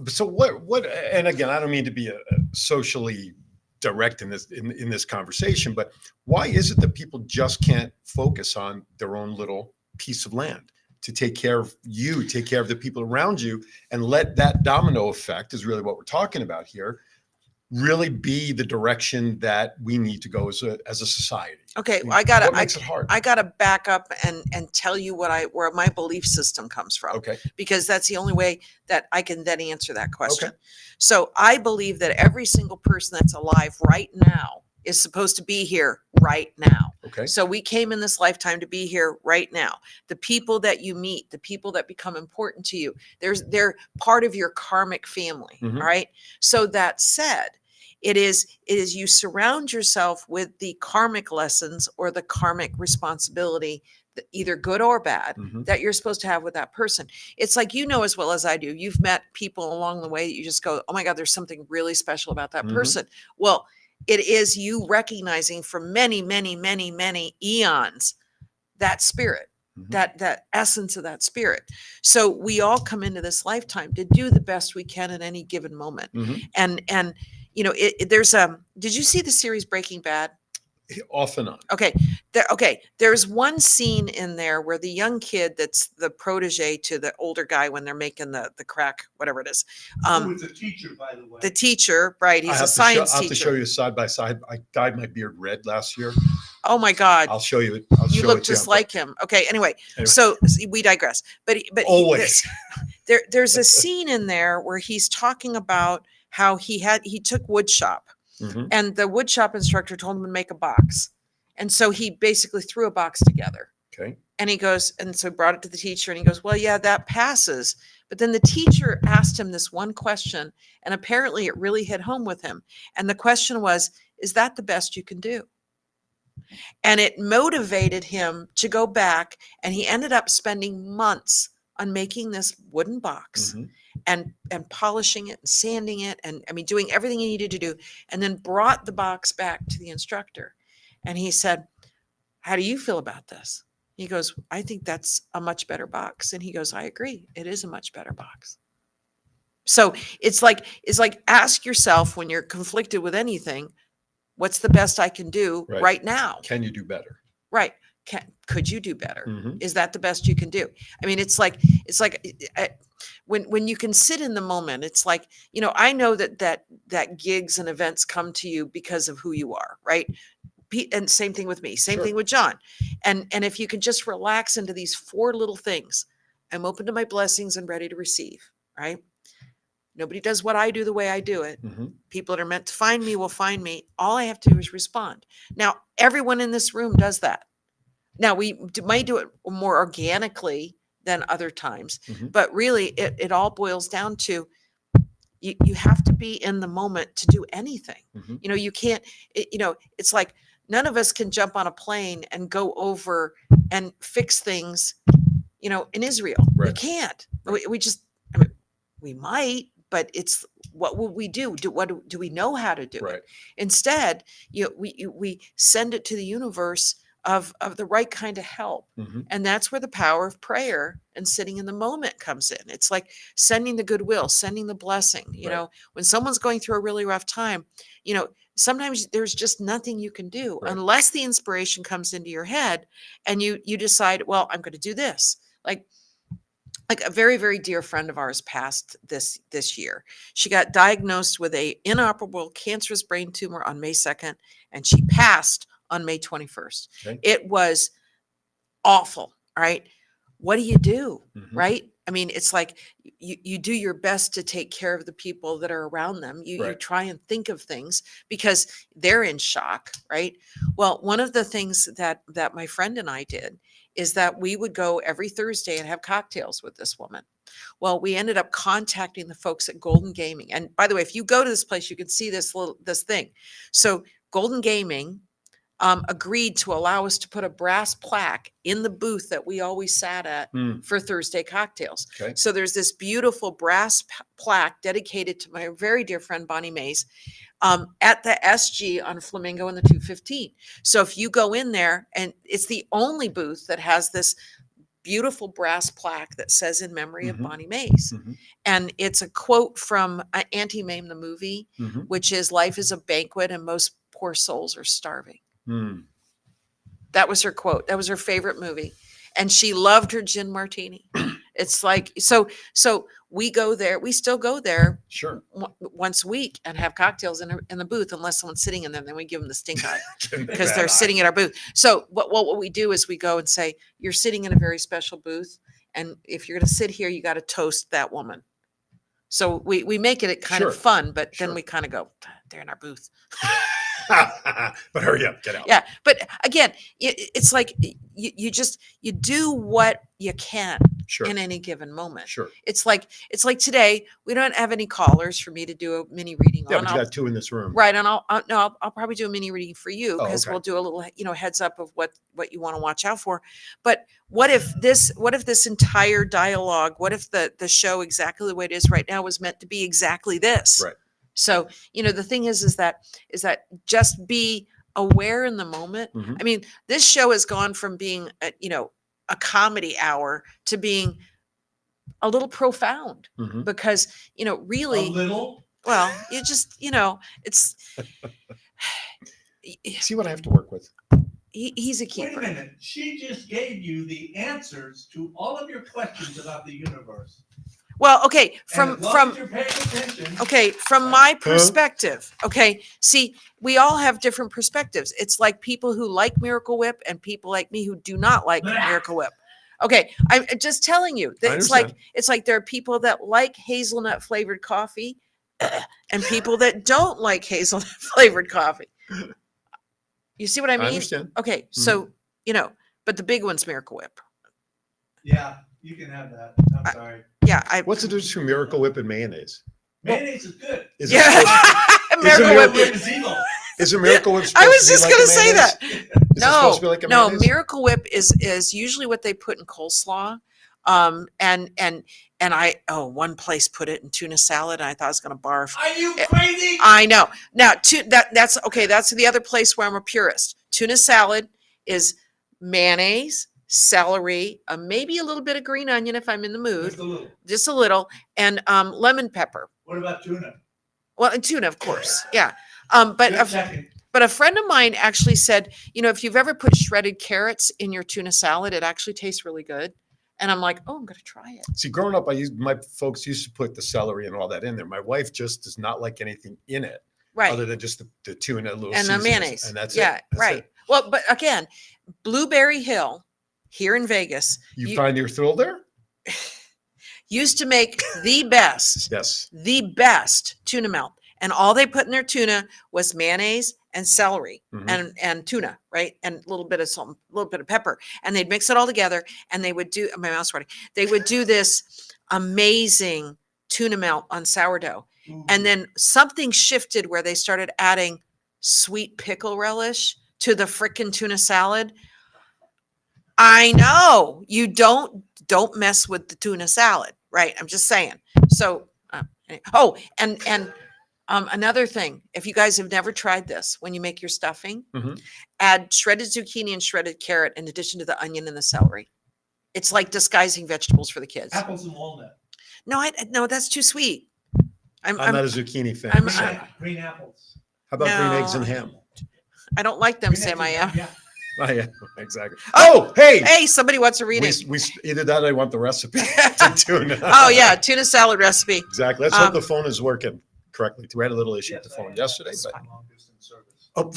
and again, I don't mean to be a socially direct in this conversation, but why is it that people just can't focus on their own little piece of land to take care of you, take care of the people around you, and let that domino effect, is really what we're talking about here, really be the direction that we need to go as a society? Okay, mean, I gotta what makes it hard? I gotta back up and tell you where my belief system comes from. Okay. Because that's the only way that I can then answer that question. So I believe that every single person that's alive right now is supposed to be here right now. Okay. So we came in this lifetime to be here right now. The people that you meet, the people that become important to you, they're part of your karmic family. All right. So that said, it is you surround yourself with the karmic lessons or the karmic responsibility, either good or bad, that you're supposed to have with that person. It's like, as well as I do, you've met people along the way that you just go, oh my God, there's something really special about that person. Well, it is you recognizing for many, many, many, many eons that spirit, that essence of that spirit. So we all come into this lifetime to do the best we can at any given moment. And there's did you see the series Breaking Bad? Off and on. Okay. There's one scene in there where the young kid that's the protege to the older guy when they're making the crack, whatever it is. Who was a teacher, by the way. The teacher, right? He's a science I have to show teacher. you side by side. I dyed my beard red last year. Oh my God. I'll show you. You look just like him. Okay. Anyway, so we digress. But Always. there's a scene in there where he's talking about how he took wood shop. And the wood shop instructor told him to make a box. And so he basically threw a box together. Okay. And he goes, and so brought it to the teacher and he goes, well, yeah, that passes. But then the teacher asked him this one question and apparently it really hit home with him. And the question was, is that the best you can do? And it motivated him to go back and he ended up spending months on making this wooden box. And polishing it and sanding it and doing everything he needed to do, and then brought the box back to the instructor. And he said, how do you feel about this? He goes, I think that's a much better box. And he goes, I agree. It is a much better box. So it's like ask yourself when you're conflicted with anything, what's the best I can do right now? Can you do better? Right. Could you do better? Is that the best you can do? It's like when you can sit in the moment, it's like, I know that gigs and events come to you because of who you are, right? And same thing with me, same thing with John. And if you can just relax into these 4 little things, I'm open to my blessings and ready to receive, right? Nobody does what I do the way I do it. Mhm. People that are meant to find me will find me. All I have to do is respond. Now, everyone in this room does that. Now, might do it more organically than other times, Mhm. but really it all boils down to you have to be in the moment to do anything. Mhm. You know, you can't, it's like none of us can jump on a plane and go over and fix things, in Israel. We Right. can't. We just, I mean, we might, but it's what would we do? Do we know how to do Right. it? Instead, we send it to the universe of the right kind of help. Mhm. And that's where the power of prayer and sitting in the moment comes in. It's like sending the goodwill, sending the blessing. Right. When someone's going through a really rough time, sometimes there's just nothing you can do Right. unless the inspiration comes into your head and you decide, well, I'm going to do this. Like a very, very dear friend of ours passed this year. She got diagnosed with a inoperable cancerous brain tumor on May 2nd, and she passed on May 21st. Okay. It was awful. All right. What do you do? Mhm. Right. I mean, it's like you do your best to take care of the people that are around them. You Right. try and think of things because they're in shock. Right. Well, one of the things that my friend and I did is that we would go every Thursday and have cocktails with this woman. Well, we ended up contacting the folks at Golden Gaming. And by the way, if you go to this place, you can see this thing. So Golden Gaming agreed to allow us to put a brass plaque in the booth that we always sat at Mm. for Thursday cocktails. Okay. So there's this beautiful brass plaque dedicated to my very dear friend Bonnie Mays at the SG on Flamingo and the 215. So if you go in there, and it's the only booth that has this beautiful brass plaque that says in memory of Mhm. Bonnie Mays. Mhm. And it's a quote from Auntie Mame the movie, Mhm. which is life is a banquet and most poor souls are starving. Mm. That was her quote. That was her favorite movie. And she loved her gin martini. It's like, so we go there, we still go there Sure. once a week and have cocktails in the booth, unless someone's sitting in there, then we give them the stink eye because Bad they're eye. sitting at our booth. So what we do is we go and say, you're sitting in a very special booth. And if you're going to sit here, you got to toast that woman. So we make it kind Sure. of fun, but Sure. then we kind of go, they're in our booth. But hurry up, get out. Yeah. But again, it's like you do what you can Sure. in any given moment. Sure. It's like today we don't have any callers for me to do a mini reading Yeah, on. but you got two in this room. Right, and I'll probably do a mini reading for you Oh, because okay. we'll do a little heads up of what you want to watch out for. But what if this entire dialogue, what if the show exactly the way it is right now was meant to be exactly this? Right. So the thing is that just be aware in the moment. Mhm. I mean, this show has gone from being a comedy hour to being a little profound Mhm. because A really little. well you just it's See what I have to work with. he's a Wait a keeper. minute. She just gave you the answers to all of your questions about the universe. Well, okay, And from as long from as you're paying attention. okay, from my perspective, okay, see, we all have different perspectives. It's like people who like Miracle Whip and people like me who do not like Miracle Whip. Okay, I'm just telling you that I it's like understand. there are people that like hazelnut flavored coffee and people that don't like hazelnut flavored coffee. You see what I I mean? understand. Okay, so but the big one's Miracle Whip. Yeah, you can have that. I'm sorry. Yeah, What's the difference between Miracle Whip and mayonnaise? Mayonnaise is good. Is yeah, it Miracle Miracle Whip. is evil. is a Miracle Whip I supposed was to be just like a gonna say mayonnaise? that. Is it supposed to be like a No, mayonnaise? Miracle Whip is usually what they put in coleslaw. And one place put it in tuna salad and I thought I was gonna barf. Are you crazy? I know. Now that's okay, that's the other place where I'm a purist. Tuna salad is mayonnaise, celery, maybe a little bit of green onion if I'm in the mood, Just a little. just a little, and lemon pepper. What about tuna? Well, and tuna, of course. Yeah. But Good second. a friend of mine actually said, if you've ever put shredded carrots in your tuna salad, it actually tastes really good. And I'm like, oh, I'm going to try it. See, growing up, my folks used to put the celery and all that in there. My wife just does not like anything in it Right. other than just the tuna, little And the seasonings, mayonnaise. and that's yeah, it. That's right. it. Well, but again, Blueberry Hill here in Vegas. You find your thrill there? used to make the best Yes. tuna melt. And all they put in their tuna was mayonnaise and celery and tuna, right? And a little bit of salt, a little bit of pepper. And they'd mix it all together and they would do, my mouth's watering. They would do this amazing tuna melt on sourdough. And then something shifted where they started adding sweet pickle relish to the frickin' tuna salad. I know you don't mess with the tuna salad, right? I'm just saying. So, another thing, if you guys have never tried this, when you make your stuffing, add shredded zucchini and shredded carrot in addition to the onion and the celery. It's like disguising vegetables for the kids. Apples and walnut. No, that's too sweet. I'm not a zucchini fan. Green apples. How about green No. eggs and ham? I don't like them, Green Sam. I eggs am. and- yeah. Oh, yeah, exactly. Oh, hey. Hey, somebody wants a reading. We either that or I want the recipe to tuna. Oh yeah, tuna salad recipe. Exactly. Let's hope the phone is working correctly. We had a little issue with the phone yesterday, but Long distance service. oh.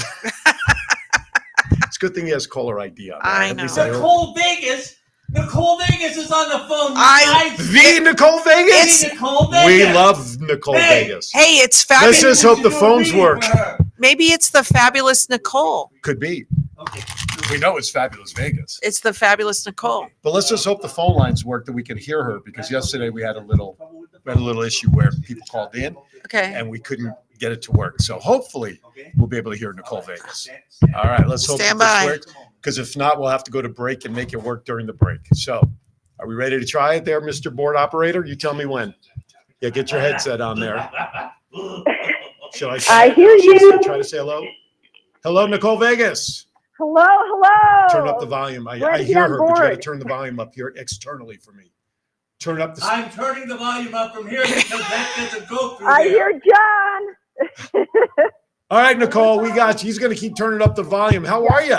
It's a good thing he has caller ID on. I At least know. don't- Nicole Vegas. Nicole Vegas is on the phone. The Nicole Vegas. Nicole Vegas. We love Nicole Hey. Vegas. Hey, it's Let's fabulous. just hope the phones work. Maybe it's the fabulous Nicole. Could be. Okay. We know it's fabulous Vegas. It's the fabulous Nicole. But let's just hope the phone lines work that we can hear her, because yesterday we had a little issue where people called in Okay. and we couldn't get it to work. So hopefully we'll be able to hear Nicole Vegas. All right, let's hope Stand that by. this works. Because if not, we'll have to go to break and make it work during the break. So are we ready to try it there, Mr. Board Operator? You tell me when. Yeah, get your headset on there. Should I hear should you. I try to say hello? Hello, Nicole Vegas. Hello. Turn up the volume. I Glad to be hear on her, but you got to board. turn the volume up here externally for me. Turn up the. I'm turning the volume up from here because that doesn't go through I there. hear John. All right, Nicole, we got you. He's going to keep turning up the volume. How are you?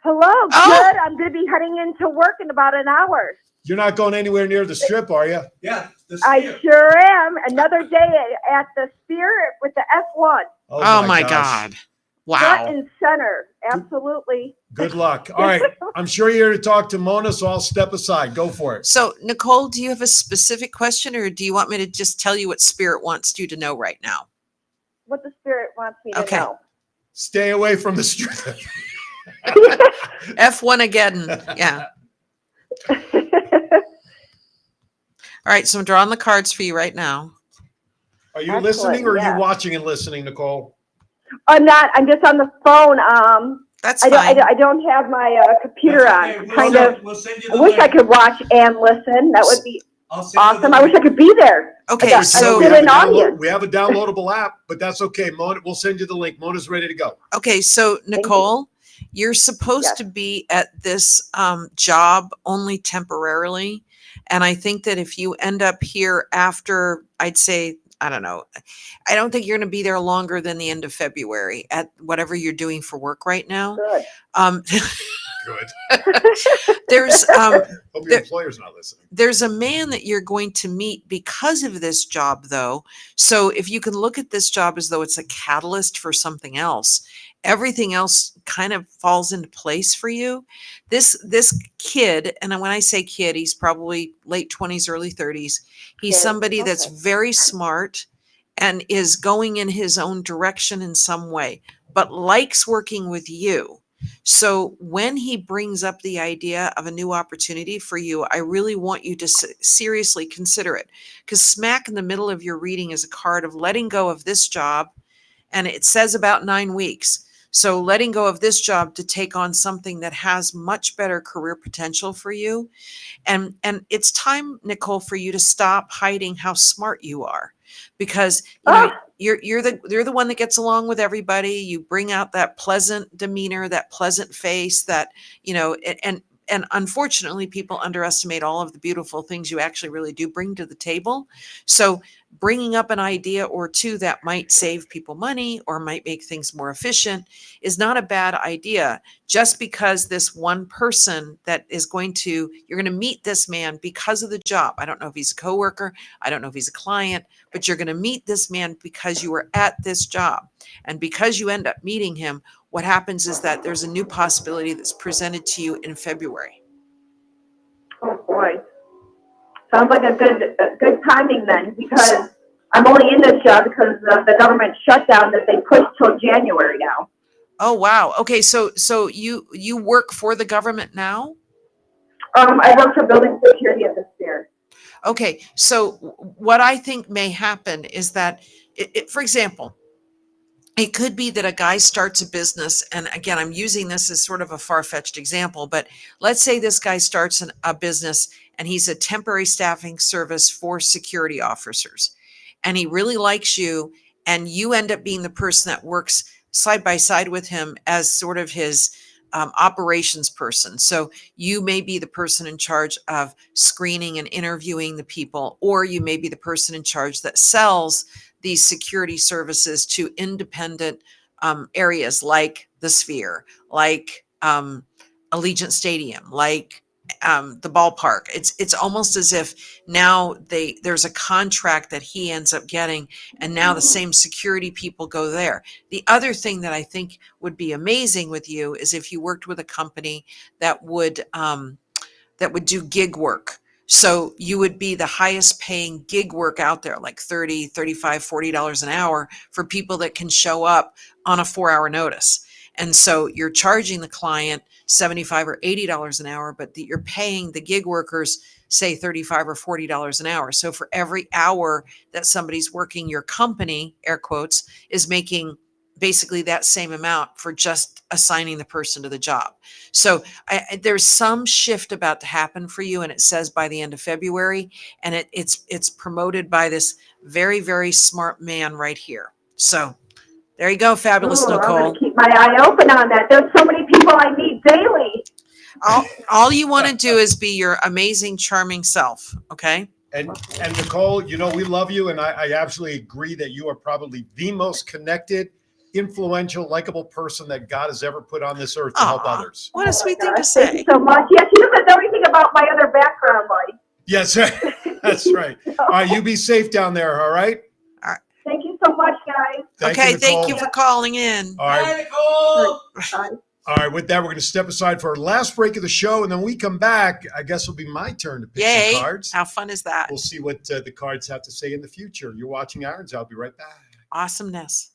Hello. Oh. Good. I'm going to be heading into work in about an hour. You're not going anywhere near the strip, are you? Yeah, the I sphere. sure am. Another day at the Sphere with the F1. Oh my gosh. God. Front Wow. and center. Absolutely. Good luck. All right. I'm sure you're here to talk to Mona, so I'll step aside. Go for it. So, Nicole, do you have a specific question or do you want me to just tell you what Spirit wants you to know right now? What the Spirit wants me to Okay. know. Stay away from the strip. F1 again. Yeah. All right. So I'm drawing the cards for you right now. Are you Excellent, listening or are yeah. you watching and listening, Nicole? I'm not. I'm just on the phone. That's I fine. don't have my computer That's on. okay. Kind of. We'll send you I the wish I link. could watch and listen. That would be I'll send you the awesome. I wish I link. could be there. Okay. Yeah, So, I'm an audience. We have a downloadable app, but that's okay. Mona, we'll send you the link. Mona's ready to go. okay. So, Nicole, you're supposed Yes. to be at this job only temporarily. And I think that if you end up here after, I'd say, I don't know, I don't think you're going to be there longer than the end of February at whatever you're doing for work right now. Good. Good. There's Hope your There- employer's not listening. there's a man that you're going to meet because of this job, though. So if you can look at this job as though it's a catalyst for something else, everything else kind of falls into place for you. This kid, and when I say kid, he's probably late 20s, early 30s. He's Kid, somebody that's okay. very smart and is going in his own direction in some way, but likes working with you. So when he brings up the idea of a new opportunity for you, I really want you to seriously consider it, because smack in the middle of your reading is a card of letting go of this job. And it says about 9 weeks. So letting go of this job to take on something that has much better career potential for you. And it's time, Nicole, for you to stop hiding how smart you are, because you know, you're the one that gets along with everybody. You bring out that pleasant demeanor, that pleasant face, that, you know, and unfortunately people underestimate all of the beautiful things you actually really do bring to the table. So bringing up an idea or two that might save people money or might make things more efficient is not a bad idea. Just because this one person that is you're going to meet this man because of the job. I don't know if he's a coworker. I don't know if he's a client, but you're going to meet this man because you were at this job. And because you end up meeting him, what happens is that there's a new possibility that's presented to you in February. Oh boy. Sounds like a good timing then, because I'm only in this job because of the government shutdown that they pushed till January now. Oh, wow. Okay. So you work for the government now? I work for building security at the Sphere. Okay. So what I think may happen is that for example, it could be that a guy starts a business, and again, I'm using this as sort of a far-fetched example, but let's say this guy starts a business and he's a temporary staffing service for security officers, and he really likes you, and you end up being the person that works side by side with him as sort of his operations person. So you may be the person in charge of screening and interviewing the people, or you may be the person in charge that sells these security services to independent areas like the Sphere, like Allegiant Stadium, like the ballpark. It's almost as if now there's a contract that he ends up getting, and now the same security people go there. The other thing that I think would be amazing with you is if you worked with a company that would do gig work. So you would be the highest paying gig work out there, like $30, $35, $40 an hour for people that can show up on a 4-hour notice. And so you're charging the client $75 or $80 an hour, but you're paying the gig workers, say $35 or $40 an hour. So for every hour that somebody's working, your company, air quotes, is making basically that same amount for just assigning the person to the job. So there's some shift about to happen for you, and it says by the end of February, and it's promoted by this very, very smart man right here. So there you go, fabulous Ooh, I'm Nicole. gonna keep my eye open on that. There's so many people I meet daily. All you want to do is be your amazing, charming self. Okay. And Nicole, you know, we love you. And I absolutely agree that you are probably the most connected, influential, likable person that God has ever put on this earth to help Aw, others. what a sweet thing to Gosh, thank say. you so much. Yeah, she doesn't know anything about my other background life. Yes, that's right. All right, you be safe down there, all right? Thank you so much, guys. Thank you for calling in. All right. Bye. All right, with that, we're going to step aside for our last break of the show. And then we come back, I guess it'll be my turn to pick Yay. some cards. How fun is that? We'll see what the cards have to say in the future. You're watching Irons. I'll be right back. Awesomeness.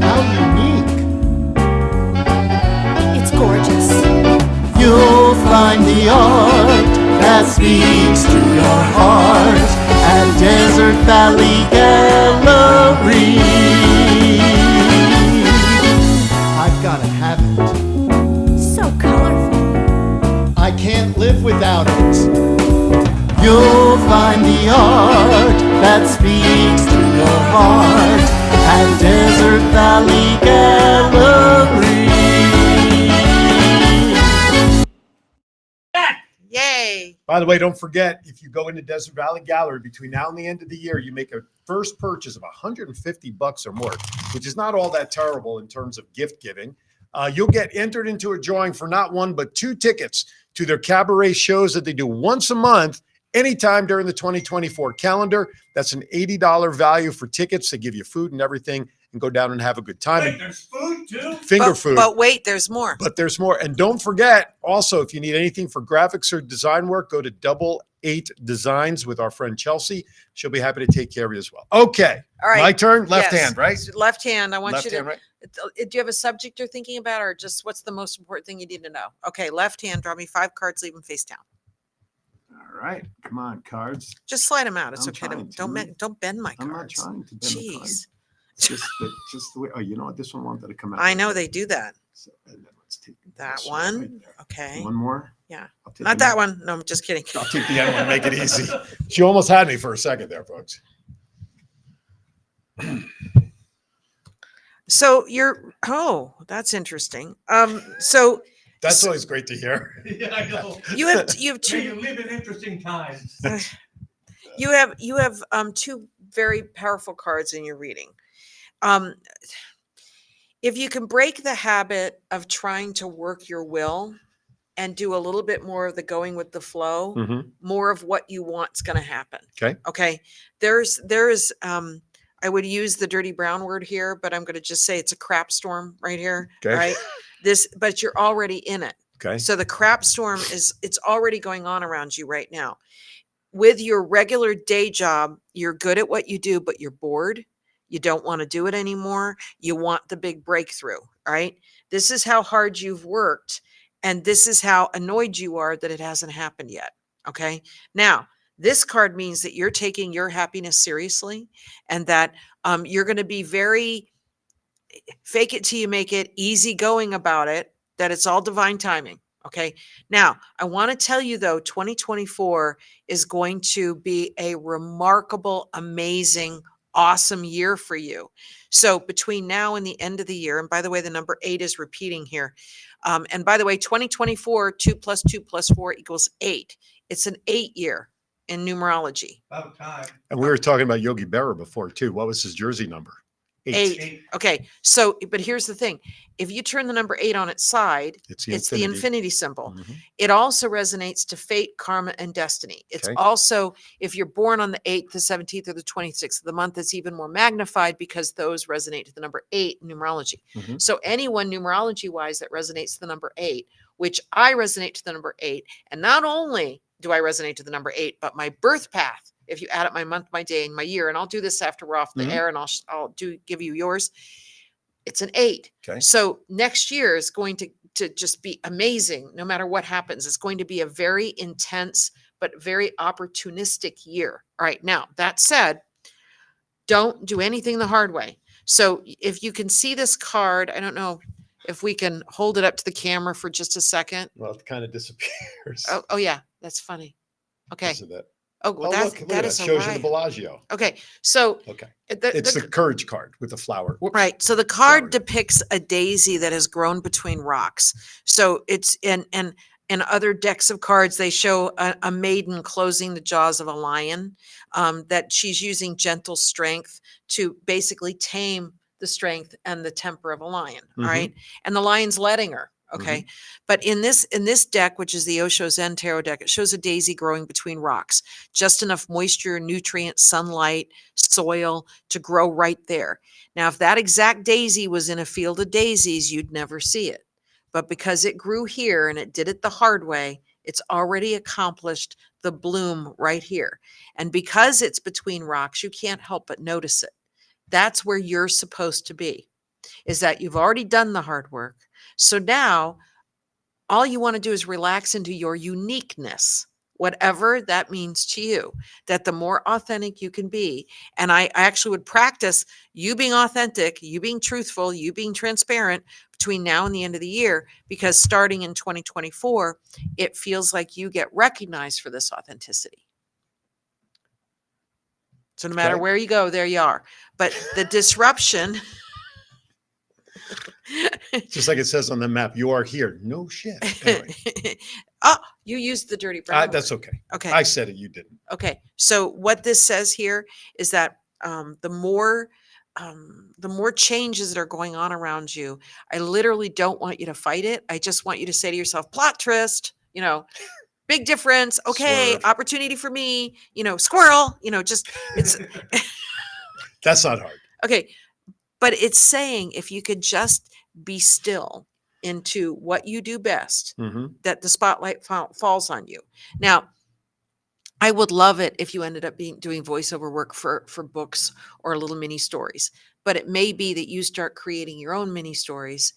How unique. It's gorgeous. You'll find the art that speaks to your heart at Desert Valley Gallery. I've gotta have it. So colorful. I can't live without it. You'll find the art that speaks to your heart at Desert Valley Gallery. Yay. By the way, don't forget, if you go into Desert Valley Gallery between now and the end of the year, you make a first purchase of $150 or more, which is not all that terrible in terms of gift giving. You'll get entered into a drawing for not one, but 2 tickets to their cabaret shows that they do once a month, anytime during the 2024 calendar. That's an $80 value for tickets. They give you food and everything, and go down and have a good time. Wait, there's food too? Finger food. But wait, there's more. But there's more. And don't forget, also, if you need anything for graphics or design work, go to Double 8 Designs with our friend Chelsea. She'll be happy to take care of you as well. Okay. All right. My turn. Left Yes. hand, right? Left hand. I want Left you to. hand, right? Do you have a subject you're thinking about, or just what's the most important thing you need to know? Okay, left hand. Draw me 5 cards. Leave them face down. All right. Come on, cards. Just slide them out. It's I'm okay. trying to. Don't bend my I'm not cards. trying to bend the cards. Jeez. It's just the way. Oh, you know what? This one wanted to come out. I know they do that. So, and then let's take That this one. right there. Okay. One more. Yeah. I'll take Not the- that one. No, I'm just kidding. I'll take the end one. Make it easy. She almost had me for a second there, folks. So that's interesting. So That's always great to hear. Yeah, I know. you have Yeah, two you live in interesting times. you have 2 very powerful cards in your reading. If you can break the habit of trying to work your will and do a little bit more of the going with the flow, more of what you want's going to happen. Okay. Okay. There's a I would use the dirty brown word here, but I'm going to just say it's a crap storm right here. Okay. Right. But you're already in it. Okay. So the crap storm it's already going on around you right now. With your regular day job, you're good at what you do, but you're bored. You don't want to do it anymore. You want the big breakthrough, right? This is how hard you've worked, and this is how annoyed you are that it hasn't happened yet. Okay. Now, this card means that you're taking your happiness seriously, and that you're going to be very fake it till you make it, easygoing about it, that it's all divine timing. Okay. Now, I want to tell you though, 2024 is going to be a remarkable, amazing, awesome year for you. So between now and the end of the year, and by the way, the number 8 is repeating here. And by the way, 2024, 2 plus 2 plus 4 equals 8. It's an 8 year in numerology. About time. And we were talking about Yogi Berra before too. What was his jersey number? 8. Okay. So, but here's the thing. If you turn the number 8 on its side, It's it's the infinity symbol. Mhm. It also resonates to fate, karma, and destiny. It's Okay. also, if you're born on the 8th, the 17th, or the 26th of the month, it's even more magnified because those resonate to the number 8 in numerology. Mhm. So anyone numerology wise that resonates to the number 8, which I resonate to the number 8, and not only do I resonate to the number 8, but my birth path, if you add up my month, my day, and my year, and I'll do this after we're off the Mhm. air, and I'll give you yours. It's an 8. Okay. So next year is going to just be amazing. No matter what happens, it's going to be a very intense but very opportunistic year. All right. Now that said, don't do anything the hard way. So if you can see this card, I don't know if we can hold it up to the camera for just a second. Well, it kind of disappears. Oh yeah, that's funny. Okay. Isn't it? Oh, well, Oh, look, that is shows you right. the Bellagio. Okay. So Okay. the, It's the courage card with the flower. Whoops. right. So the card Sorry. depicts a daisy that has grown between rocks. So it's in other decks of cards, they show a maiden closing the jaws of a lion, that she's using gentle strength to basically tame the strength and the temper of a lion. Mhm. All right. And the lion's letting her. Okay. But in this deck, which is the Osho Zen Tarot deck, it shows a daisy growing between rocks, just enough moisture, nutrients, sunlight, soil to grow right there. Now, if that exact daisy was in a field of daisies, you'd never see it. But because it grew here and it did it the hard way, it's already accomplished the bloom right here. And because it's between rocks, you can't help but notice it. That's where you're supposed to be, is that you've already done the hard work. So now all you want to do is relax into your uniqueness, whatever that means to you, that the more authentic you can be. And I actually would practice you being authentic, you being truthful, you being transparent between now and the end of the year, because starting in 2024, it feels like you get recognized for this authenticity. So no matter Okay. where you go, there you are. But the disruption. Just like it says on the map, you are here. No shit. Anyway, Oh, you used the dirty brown. that's word. okay. Okay. I said it. You didn't. Okay. So what this says here is that the more changes that are going on around you, I literally don't want you to fight it. I just want you to say to yourself, plot twist, big difference. Okay. Swerve. Opportunity for me, squirrel, just it's That's not hard. okay. But it's saying if you could just be still into what you do best, Mm-hmm. that the spotlight falls on you. Now, I would love it if you ended up doing voiceover work for books or little mini stories. But it may be that you start creating your own mini stories,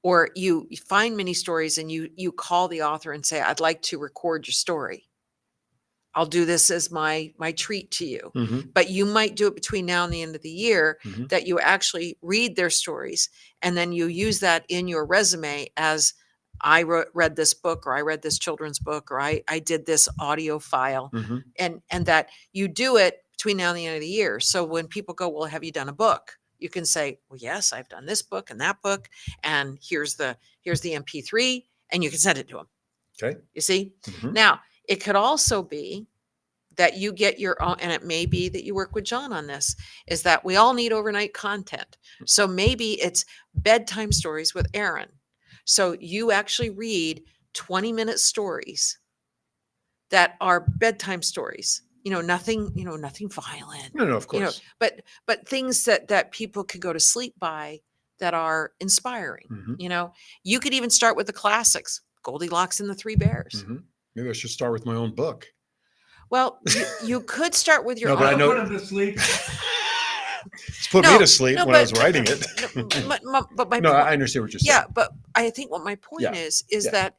or you find mini stories and you call the author and say, "I'd like to record your story. I'll do this as my treat to you." Mm-hmm. But you might do it between now and the end of the year, Mhm. that you actually read their stories, and then you use that in your resume as I read this book, or I read this children's book, or I did this audio file, Mm-hmm. and that you do it between now and the end of the year. So when people go, "Well, have you done a book?" You can say, "Well, yes, I've done this book and that book, and here's the MP3," and you can send it to them. Okay. You see? Mhm. Now, it could also be that you get your own, and it may be that you work with John on this, is that we all need overnight content. So maybe it's bedtime stories with Aaron. So you actually read 20-minute stories that are bedtime stories, nothing, nothing violent. No, of course. But things that people can go to sleep by that are inspiring. Mhm. You could even start with the classics, Goldilocks and the Three Bears. Mhm. Maybe I should start with my own book. Well, you could start with your No, but I own. know- Put him to sleep. It's put me to sleep no, when I but- was writing it. But my No, point, I understand what you're saying. yeah, but I think what my point Yeah, is yeah. that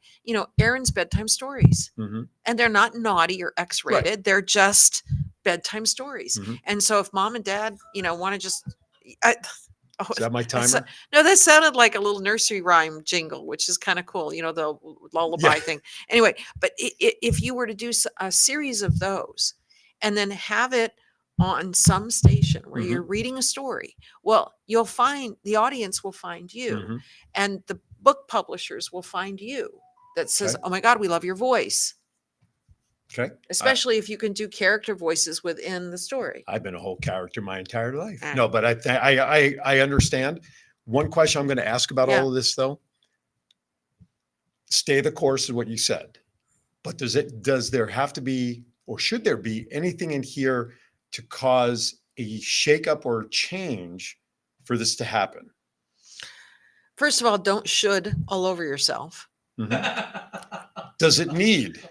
Aaron's bedtime stories, Mhm. and they're not naughty or X-rated. They're just bedtime stories. Mhm. And so if mom and dad, want to just, Is that my that's- timer? no, that sounded like a little nursery rhyme jingle, which is kind of cool. The lullaby Yeah. thing. Anyway, but if you were to do a series of those, and then have it on some station where Mhm. you're reading a story, well, you'll find the audience will find you, Mhm. and the book publishers will find you that says, Okay. "Oh my God, we love your voice," Okay. especially if you can do character voices within the story. I've been a whole character my entire life. Ah. No, but I understand. One question I'm going to ask about Yeah. all of this, though. Stay the course is what you said, but does there have to be, or should there be anything in here to cause a shakeup or change for this to happen? First of all, don't should all over yourself. Does it need?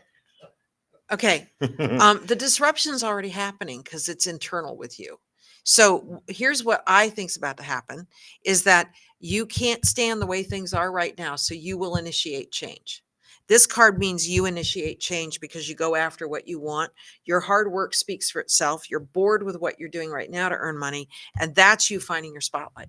Okay. The disruption's already happening because it's internal with you. So here's what I think's about to happen is that you can't stand the way things are right now. So you will initiate change. This card means you initiate change because you go after what you want. Your hard work speaks for itself. You're bored with what you're doing right now to earn money. And that's you finding your spotlight.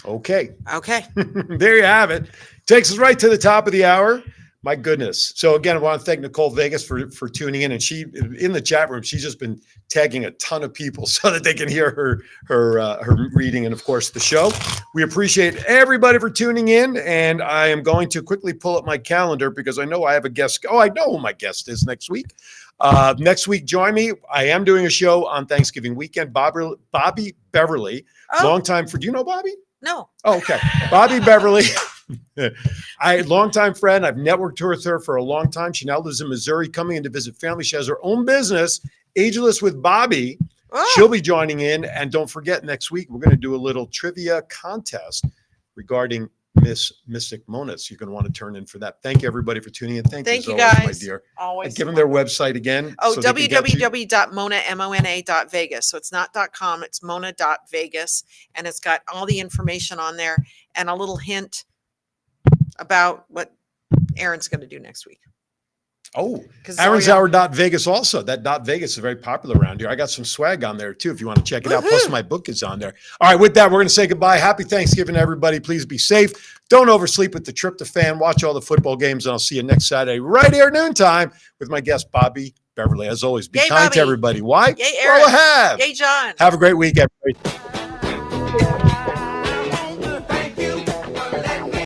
Okay. Okay. There you have it. Takes us right to the top of the hour. My goodness. So again, I want to thank Nicole Vegas for tuning in. And she, in the chat room, she's just been tagging a ton of people so that they can hear her reading and, of course, the show. We appreciate everybody for tuning in. And I am going to quickly pull up my calendar because I know I have a guest. Oh, I know who my guest is next week. Next week, join me. I am doing a show on Thanksgiving weekend. Bobby Beverly, Oh, longtime for, do you know Bobby? no. Oh, okay. Bobby Beverly. Longtime friend. I've networked with her for a long time. She now lives in Missouri, coming in to visit family. She has her own business, Ageless with Bobby. Oh, She'll be joining in. And don't forget, next week, we're going to do a little trivia contest regarding Miss Mystic Monas. You're going to want to turn in for that. Thank you, everybody, for tuning in. Thank thank you, you as always, guys. my dear. Always. And give them their website again. Oh, so they can get you. www.mona.vegas. So it's not .com, it's mona.vegas. And it's got all the information on there and a little hint about what Aaron's going to do next week. Oh, 'Cause Aaron's Zoe- Hour Vegas also. That Vegas is very popular around here. I got some swag on there too if you want to check it out. Plus Woohoo. my book is on there. All right, with that, we're going to say goodbye. Happy Thanksgiving, everybody. Please be safe. Don't oversleep with the tryptophan. Watch all the football games, and I'll see you next Saturday right here noontime with my guest, Bobby Beverly. As always, be Yay, kind Bobby. to everybody. Why? Yay, Well, Aaron. have. Yay, John. Have a great week, everybody.